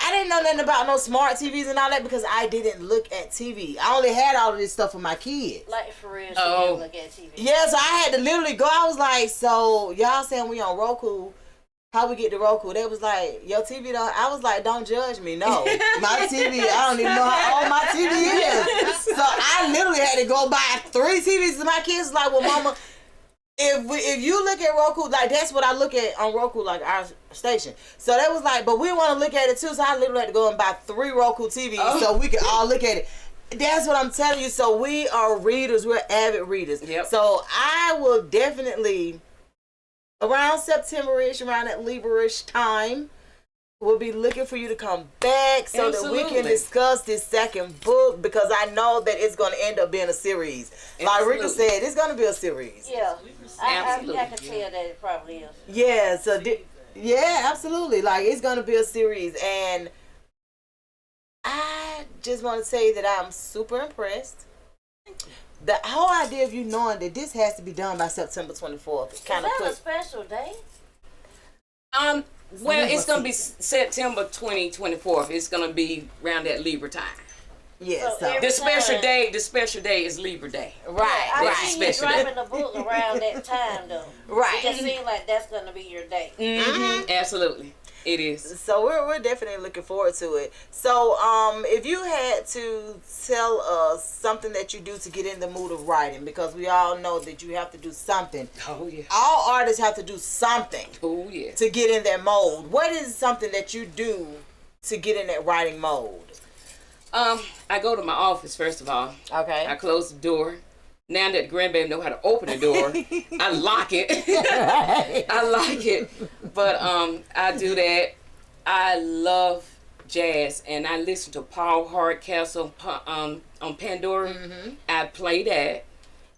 I didn't know nothing about no smart TVs and all that because I didn't look at TV. I only had all of this stuff for my kids. Like, for real, so you look at TV. Yeah, so I had to literally go. I was like, so y'all saying we on Roku, how we get to Roku? They was like, your TV don't. I was like, don't judge me. No, my TV, I don't even know how old my TV is. So I literally had to go buy 3 TVs. And my kids was like, well, mama, if you look at Roku, like, that's what I look at on Roku, like our station. So they was like, but we want to look at it too. So I literally had to go and buy 3 Roku TVs so we could all look at it. That's what I'm telling you. So we are readers. We're avid readers. Yep. So I will definitely, around September-ish, around that Libra-ish time, we'll be looking for you to come back so that we can discuss this second book because I know that it's going to end up being a series. Like Rika said, it's going to be a series. Yeah. I can tell that it probably is. Yeah, so yeah, absolutely. Like, it's going to be a series. And I just want to say that I'm super impressed. The whole idea of you knowing that this has to be done by September 24th is kind of quick. Is that a special day? Well, it's going to be September 24th. It's going to be around that Libra time. Yes. So the special day is Libra Day. Right. I see you dropping the book around that time, though. Right. It just seems like that's going to be your day. Mm-hmm. Absolutely. It is. So we're definitely looking forward to it. So if you had to tell us something that you do to get in the mood of writing, because we all know that you have to do something. Oh yeah. All artists have to do something. Oh yeah. To get in that mode. What is something that you do to get in that writing mode? I go to my office first of all. Okay. I close the door. Now that the grandbaby know how to open the door, I lock it. I lock it. But I do that. I love jazz, and I listen to Paul Hardcastle on Pandora. Mm-hmm. I play that.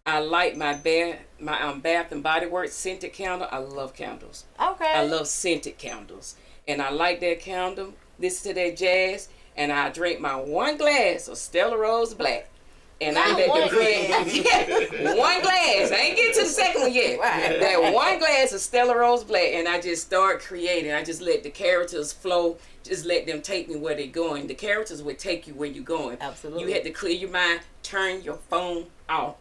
I like my Bath and Body Works scented candle. I love candles. Okay. I love scented candles, and I like that candle. Listen to that jazz, and I drink my 1 glass of Stella Rose Black. And I let the cream. 1 glass. I ain't get to the second one yet. Right. That 1 glass of Stella Rose Black, and I just start creating. I just let the characters flow. Just let them take me where they're going. The characters would take you where you're going. Absolutely. You had to clear your mind. Turn your phone off.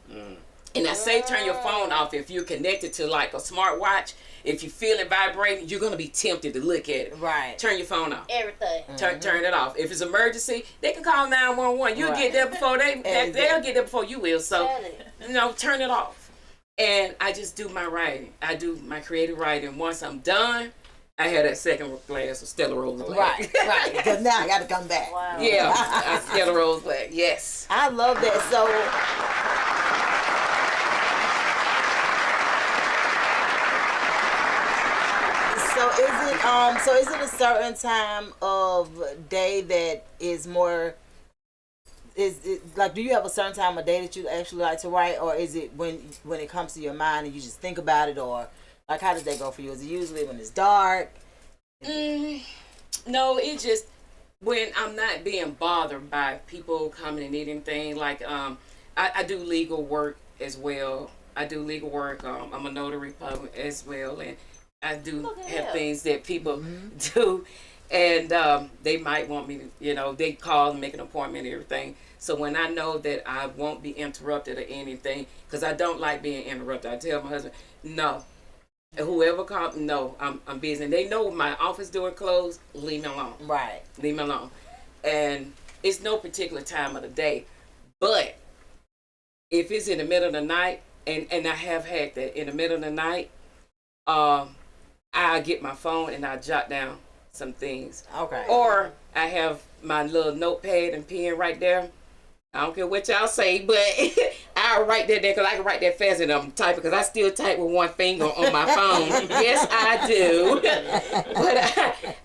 And I say turn your phone off if you're connected to like a smartwatch. If you feel it vibrating, you're gonna be tempted to look at it. Right. Turn your phone off. Everything. Turn it off. If it's emergency, they can call 911. You'll get there before they'll get there before you will. So, turn it off. And I just do my writing. I do my creative writing. Once I'm done, I had that second glass of Stella Rose Black. Right. Because now I got to come back. Wow. Yeah, Stella Rose Black. Yes. I love that. So is it a certain time of day that is more? Is it like, do you have a certain time of day that you actually like to write, or is it when it comes to your mind and you just think about it, or like how does that go for you? Is it usually when it's dark? No, it's just when I'm not being bothered by people coming and needing things. Like I do legal work as well. I do legal work. I'm a notary public as well, and I do have things that people do, and they might want me to, they call and make an appointment and everything. So when I know that I won't be interrupted or anything, because I don't like being interrupted, I tell my husband, no. Whoever called, no, I'm busy. And they know my office door closed, leave me alone. Right. Leave me alone. And it's no particular time of the day. But if it's in the middle of the night, and I have had that in the middle of the night, I get my phone and I jot down some things. Okay. Or I have my little notepad and pen right there. I don't care what y'all say, but I'll write that there because I can write that fast and I'm typing because I still type with one finger on my phone. Yes, I do. But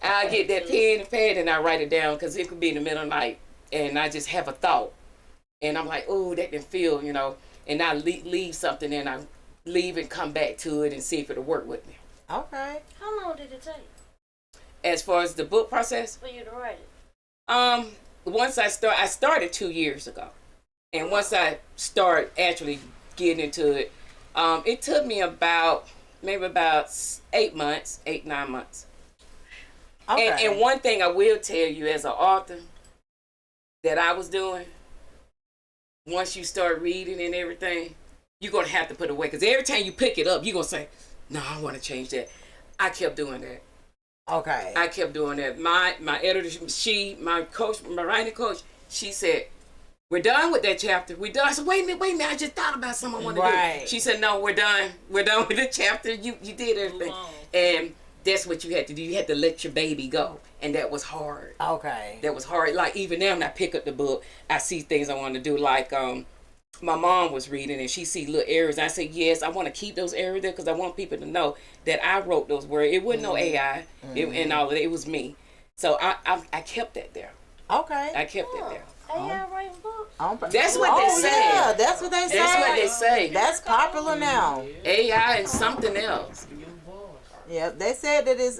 I'll get that pen and pad and I write it down because it could be in the middle of the night and I just have a thought. And I'm like, oh, that can feel, and I leave something and I leave and come back to it and see if it'll work with me. Okay. How long did it take As far as the book process, for you to write it? once I started 2 years ago. And once I start actually getting into it, it took me maybe about 8 months, 9 months. Okay. And one thing I will tell you as an author that I was doing, once you start reading and everything, you're going to have to put it away. Because every time you pick it up, you're going to say, no, I want to change that. I kept doing that. Okay. I kept doing that. My editor, my coach, my writing coach, she said, we're done with that chapter. We're done. I said, wait a minute. I just thought about something I want to do. She said, no, we're done. We're done with the chapter. You did everything. And that's what you had to do. You had to let your baby go. And that was hard. Okay. That was hard. Like, even now when I pick up the book, I see things I want to do. Like, my mom was reading and she see little errors. I said, yes, I want to keep those errors there because I want people to know that I wrote those words. It wasn't no AI and all of it. It was me. So I kept that there. Okay. I kept it there. AI writing books? That's what they say. Yeah, that's what they say. That's what they say. That's popular now. AI and something else. Yeah, they said that it's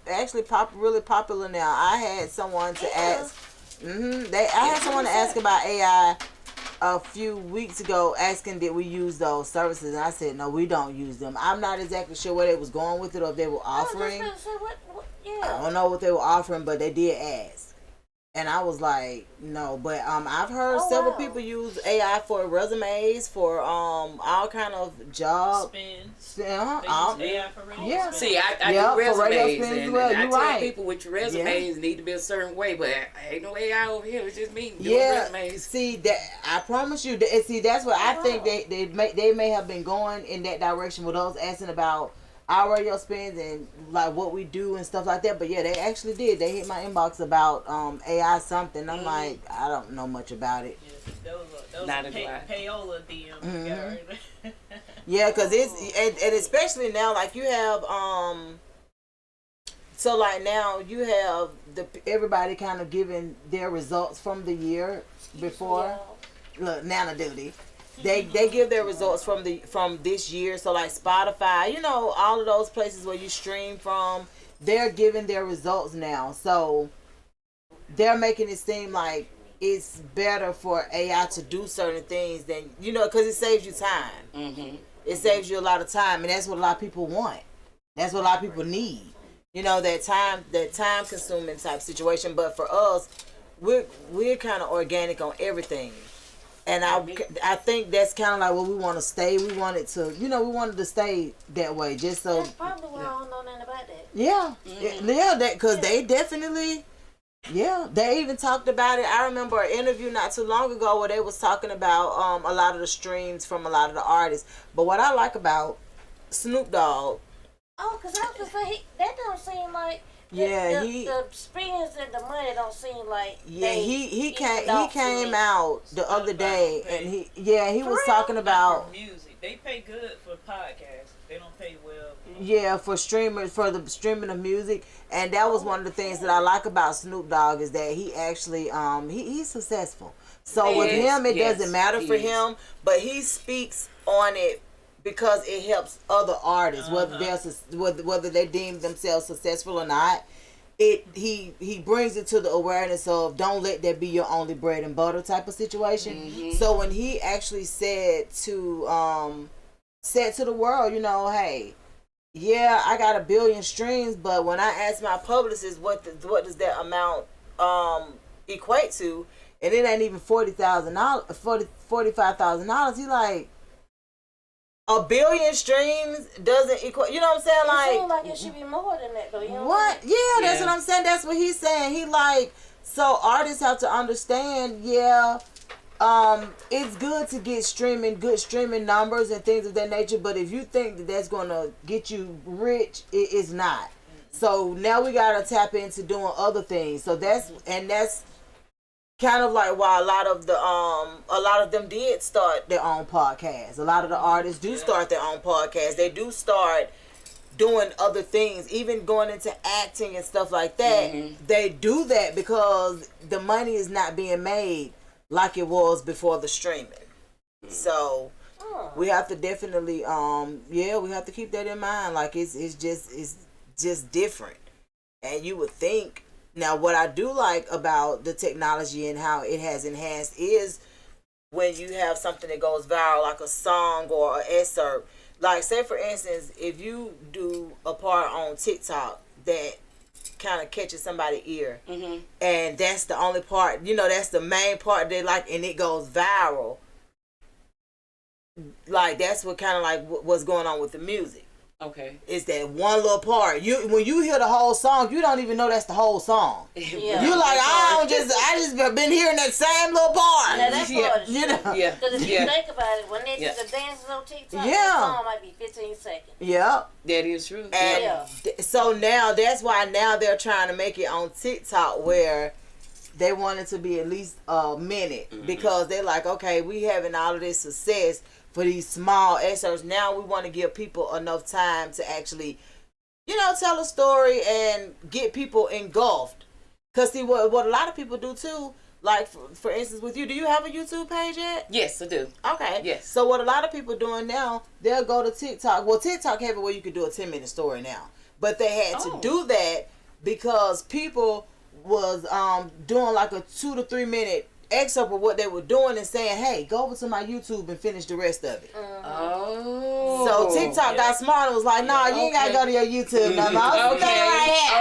actually really popular now. I had someone to ask. I had someone to ask about AI a few weeks ago, asking did we use those services, and I said no, we don't use them. I'm not exactly sure where they was going with it or if they were offering. I was just gonna say, what? I don't know what they were offering, but they did ask. And I was like, no, but I've heard several people use AI for resumes, for all kind of jobs. Spins. They use AI for radio spins. See, I do resumes, and I tell right. people with your resumes need to be a certain way, but ain't no AI over here. It's just me doing resumes. See that, I promise you. See, that's what I think they may have been going in that direction with us asking about our radio spins and like what we do and stuff like that. But yeah, they actually did. They hit my inbox about AI something. I'm like, I don't know much about it. Yeah, those Not are payola DMs. Yeah, because it's and especially now, like you have so like now you have everybody kind of giving their results from the year before. Look, Nana Duty. They give their results from this year. So like Spotify, all of those places where you stream from, they're giving their results now. So they're making it seem like it's better for AI to do certain things than because it saves you time. Mm-hmm. It saves you a lot of time, and that's what a lot of people want. That's what a lot of people need. That time consuming type situation. But for us, we're kind of organic on everything. And I think that's kind of like what we want to stay. We want it to, we wanted to stay that way, just so. That's probably why I don't know nothing about that. Yeah, because they definitely, they even talked about it. I remember an interview not too long ago where they was talking about a lot of the streams from a lot of the artists. But what I like about Snoop Dogg, Oh, cause I was gonna say that don't seem like. Yeah, the spins and the money don't seem like. Yeah, he came to me. out the other day, and he was real? talking about for music. They pay good for podcasts. They don't pay well. for the streaming of music, and that was one of the things that I like about Snoop Dogg is that he actually he's successful. So with him, it doesn't matter for him, but he speaks on it because it helps other artists, whether they deem themselves successful or not. He brings it to the awareness of don't let that be your only bread and butter type of situation. Mm-hmm. So when he actually said to the world, hey, yeah, I got 1 billion streams, but when I asked my publicist what does that amount equate to, and it ain't even $45,000, he like, 1 billion streams doesn't equal. You know what I'm saying? It seems like it should be more than that, though. You know what? Yeah, that's what I'm saying. That's what he's saying. He like, so artists have to understand. Yeah, it's good to get good streaming numbers and things of that nature. But if you think that that's gonna get you rich, it is not. So now we gotta tap into doing other things. So that's kind of like why a lot of them did start their own podcasts. A lot of the artists do start their own podcasts. They do start doing other things, even going into acting and stuff like that. Mm-hmm. They do that because the money is not being made like it was before the streaming. So we have to definitely we have to keep that in mind. Like it's just different. And you would think. Now, what I do like about the technology and how it has enhanced is when you have something that goes viral, like a song or an excerpt. Like, say, for instance, if you do a part on TikTok that kind of catches somebody's ear, mm-hmm. and that's the only part, that's the main part they like, and it goes viral. Like, that's what kind of like what's going on with the music. Okay. It's that one little part. When you hear the whole song, you don't even know that's the whole song. Yeah. You like, I just been hearing that same little part. Now that's part you know. Yeah. Because if you think about it, when they do the dances on TikTok, the song might be 15 seconds. Yeah. That is true. And so now that's why now they're trying to make it on TikTok where they want it to be at least a minute, mm-hmm. because they're like, okay, we having all of this success for these small excerpts. Now we want to give people enough time to actually, tell a story and get people engulfed. Because see, what a lot of people do too, like for instance with you, do you have a YouTube page yet? Yes, I do. Okay. Yes. So what a lot of people doing now, they'll go to TikTok. Well, TikTok have it where you could do a 10-minute story now. But they had to do that because people was doing like a 2 to 3 minute excerpt of what they were doing and saying, hey, go over to my YouTube and finish the rest of it. Oh. So TikTok got smart and was like, nah, you ain't got to go to your YouTube no more.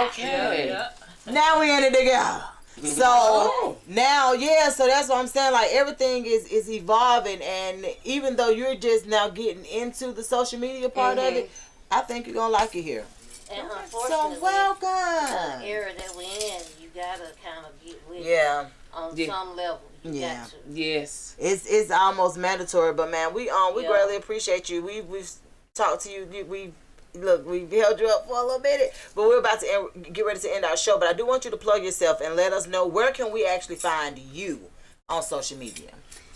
Okay. Yeah. Now we in it together. So now, so that's what I'm saying. Like everything is evolving, and even though you're just now getting into the social media part of it, I think you're going to like it here. And so welcome. The era that we're in, you got to kind of get with it. On some level, you got to. Yes, it's almost mandatory. But man, we greatly appreciate you. We've talked to you. We've held you up for a little minute, but we're about to get ready to end our show. But I do want you to plug yourself and let us know where can we actually find you on social media.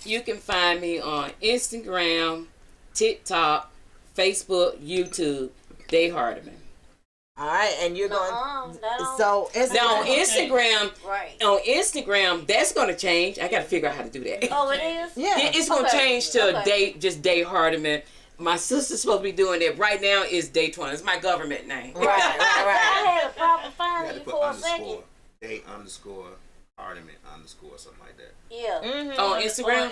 You can find me on Instagram, TikTok, Facebook, YouTube, Day Hardiman. All right, and you're going. Now on Instagram, right? On Instagram, that's going to change. I got to figure out how to do that. Oh, it is. Yeah, it's going to change to Day Hardiman. My sister's supposed to be doing it. Right now is Day 20. It's my government name. Right. I had a problem finding you for a second. Day Hardiman _ something like that. Yeah. Mm-hmm. On Instagram?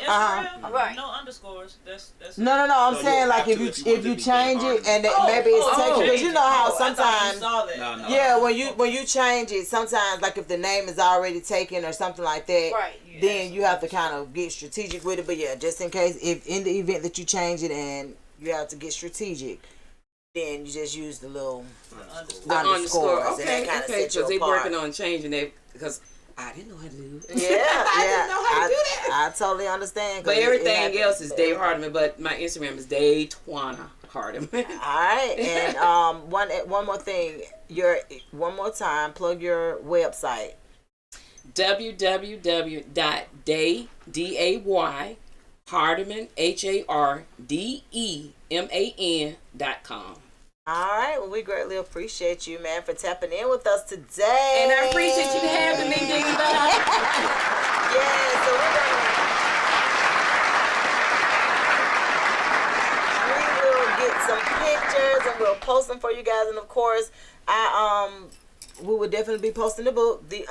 Right. No underscores. That's No. I'm saying like if you change it and maybe it's taken, because you know how sometimes when you change it, sometimes like if the name is already taken or something like that, right. Then you have to kind of get strategic with it. But yeah, just in case, if in the event that you change it and you have to get strategic, then you just use the little underscore. Okay, because they're working on changing it because I didn't know how to do it. Yeah, I didn't know how to do that. I totally understand. But everything else is Day Hardiman, but my Instagram is Day Twana Hardeman. All right, and one more thing. One more time, plug your website. www.day.Hardeman HARDEMAN.com. All right, well, we greatly appreciate you, man, for tapping in with us today. And I appreciate you having me, Diva. Yeah, so we will get some pictures and we'll post them for you guys. And of course, we will definitely be posting the book, The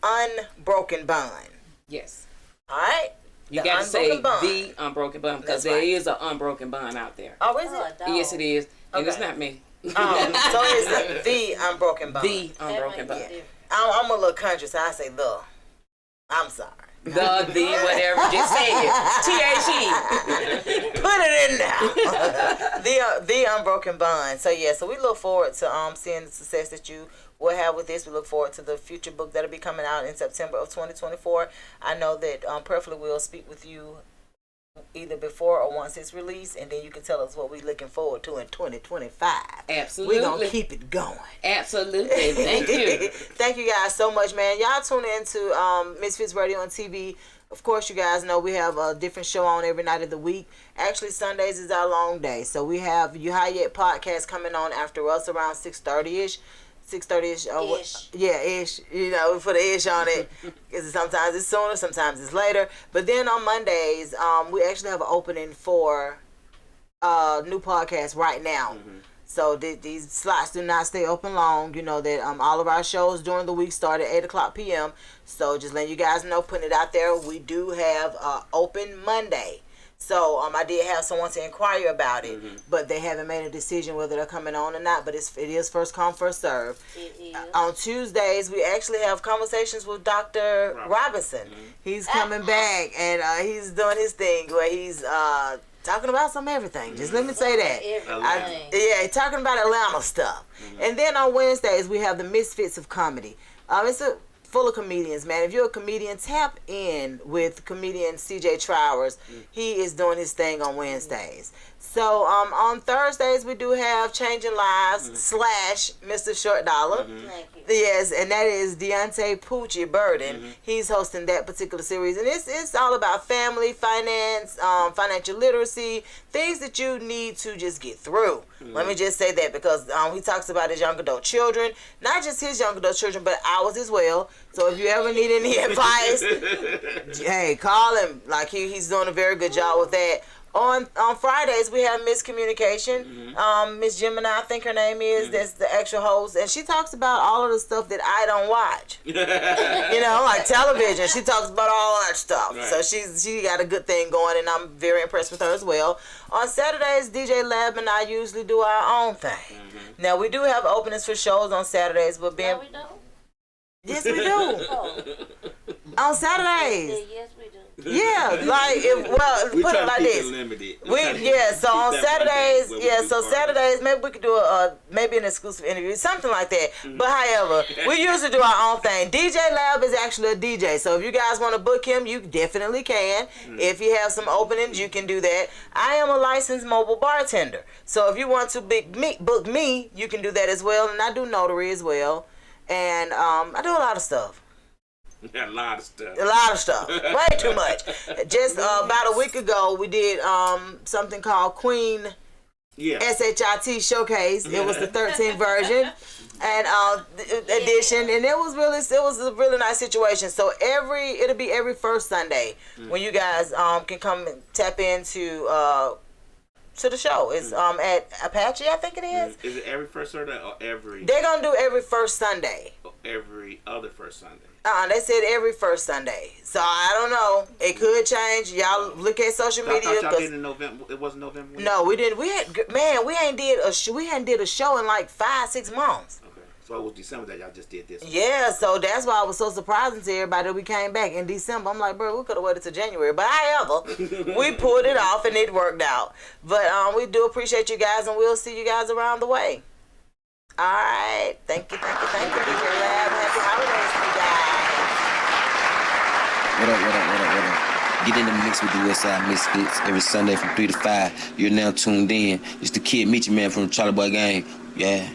Unbroken Bond. Yes. All right. You got to say The Unbroken Bond, because there is an unbroken bond out there. Oh, is it? Yes, it is. And it's Okay. not me. So it's The Unbroken Bond. The Unbroken Bond. Yeah. I'm a little country, so I say the. I'm sorry. The whatever. Just say it. THE. Put it in there. The Unbroken Bond. So yeah, so we look forward to seeing the success that you will have with this. We look forward to the future book that'll be coming out in September of 2024. I know that Perfectly will speak with you either before or once it's released, and then you can tell us what we're looking forward to in 2025. Absolutely. We're gonna keep it going. Absolutely. Thank you. Thank you guys so much, man. Y'all tune into Misfits Radio and TV. Of course, you guys know we have a different show on every night of the week. Actually, Sundays is our long day. So we have You High Yet podcast coming on after us around 6:30-ish. 6:30-ish. Ish. Yeah, ish. You know, we put an ish on it. Because sometimes it's sooner, sometimes it's later. But then on Mondays, we actually have an opening for new podcast right now. Mm-hmm. So these slots do not stay open long. You know that all of our shows during the week start at 8 o'clock p.m. So just letting you guys know, putting it out there, we do have open Monday. So I did have someone to inquire about it, but they haven't made a decision whether they're coming on or not. But it is first come, first serve. It is. On Tuesdays, we actually have conversations with Dr. Robinson. He's coming back, and he's doing his thing where he's talking about some everything. Just let me say that. Everything. Talking about Atlanta stuff. And then on Wednesdays, we have the Misfits of Comedy. It's full of comedians, man. If you're a comedian, tap in with comedian CJ Trowers. He is doing his thing on Wednesdays. So on Thursdays, we do have Changing Lives / Mr. Short Dollar. Thank you. Yes, and that is Deontay Poochie Burden. He's hosting that particular series, and it's all about family, finance, financial literacy, things that you need to just get through. Let me just say that, because he talks about his young adult children, not just his young adult children, but ours as well. So if you ever need any advice, hey, call him. Like he's doing a very good job with that. On Fridays, we have Miscommunication. Miss Gemini, I think her name is. That's the actual host. And she talks about all of the stuff that I don't watch. You know, like television. She talks about all that stuff. Right. So she got a good thing going, and I'm very impressed with her as well. On Saturdays, DJ Lab and I usually do our own thing. Now, we do have openings for shows on Saturdays, but No, we don't. Yes, we do. Oh. On Saturdays. Yes, we do. Yeah, like put it like this. So on Saturdays, Saturdays maybe we could do maybe an exclusive interview, something like that. But however, we usually do our own thing. DJ Lab is actually a DJ, so if you guys want to book him, you definitely can. If you have some openings, you can do that. I am a licensed mobile bartender, so if you want to book me, you can do that as well. And I do notary as well, and I do a lot of stuff. A lot of stuff. Way too much. Just about a week ago, we did something called Queen SHIT Showcase. It was the 13th version and edition, and it was a really nice situation. So it'll be every first Sunday when you guys can come and tap into to the show. It's at Apache, I think it is. Is it every first Sunday or every? They're gonna do every first Sunday. Every other first Sunday. They said every first Sunday. So I don't know. It could change. Y'all look at social media. I thought y'all did in November. It wasn't November. No, we didn't. We hadn't did a show in like 5-6 months. Okay, so it was December that y'all just did this. Yeah, so that's why it was so surprising to everybody that we came back in December. I'm like, bro, we could have waited till January, but however, we pulled it off and it worked out. But we do appreciate you guys, and we'll see you guys around the way. All right, thank you. DJ Lab. Happy holidays to you guys. What up? Get in the mix with the Westside Misfits every Sunday from 3 to 5. You're now tuned in. It's the kid Meet You Man from the Charlie Boy Gang. Yeah.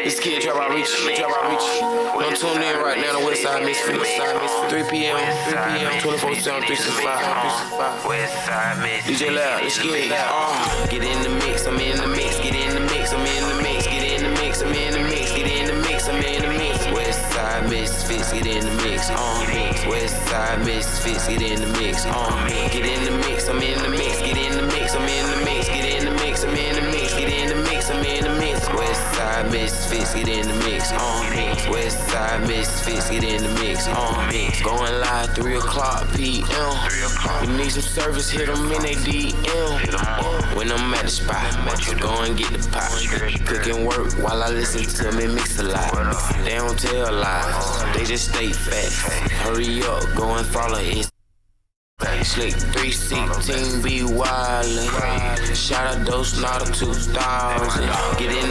This kid drop out reach. I'm tuned in right now to Westside Misfits. 3 p.m. 24/7, 365. DJ Loud, let's get it. Get in the mix, I'm in the mix. Get in the mix, I'm in the mix. Get in the mix, I'm in the mix. Get in the mix, I'm in the mix. Westside Misfits, get in the mix. Westside Misfits, get in the mix. Get in the mix, I'm in the mix. Get in the mix, I'm in the mix. Get in the mix, I'm in the mix. Get in the mix, I'm in the mix. Westside Misfits, get in the mix. Westside Misfits, get in the mix. Going live 3 o'clock p.m. You need some service, hit them in they DM. When I'm at the spot, go and get the pot. Cooking work while I listen to me mix a lot. They don't tell lies, they just state facts. Hurry up, go and follow it. Slick 316 be wildin'. Shout out those not a 2000. Get in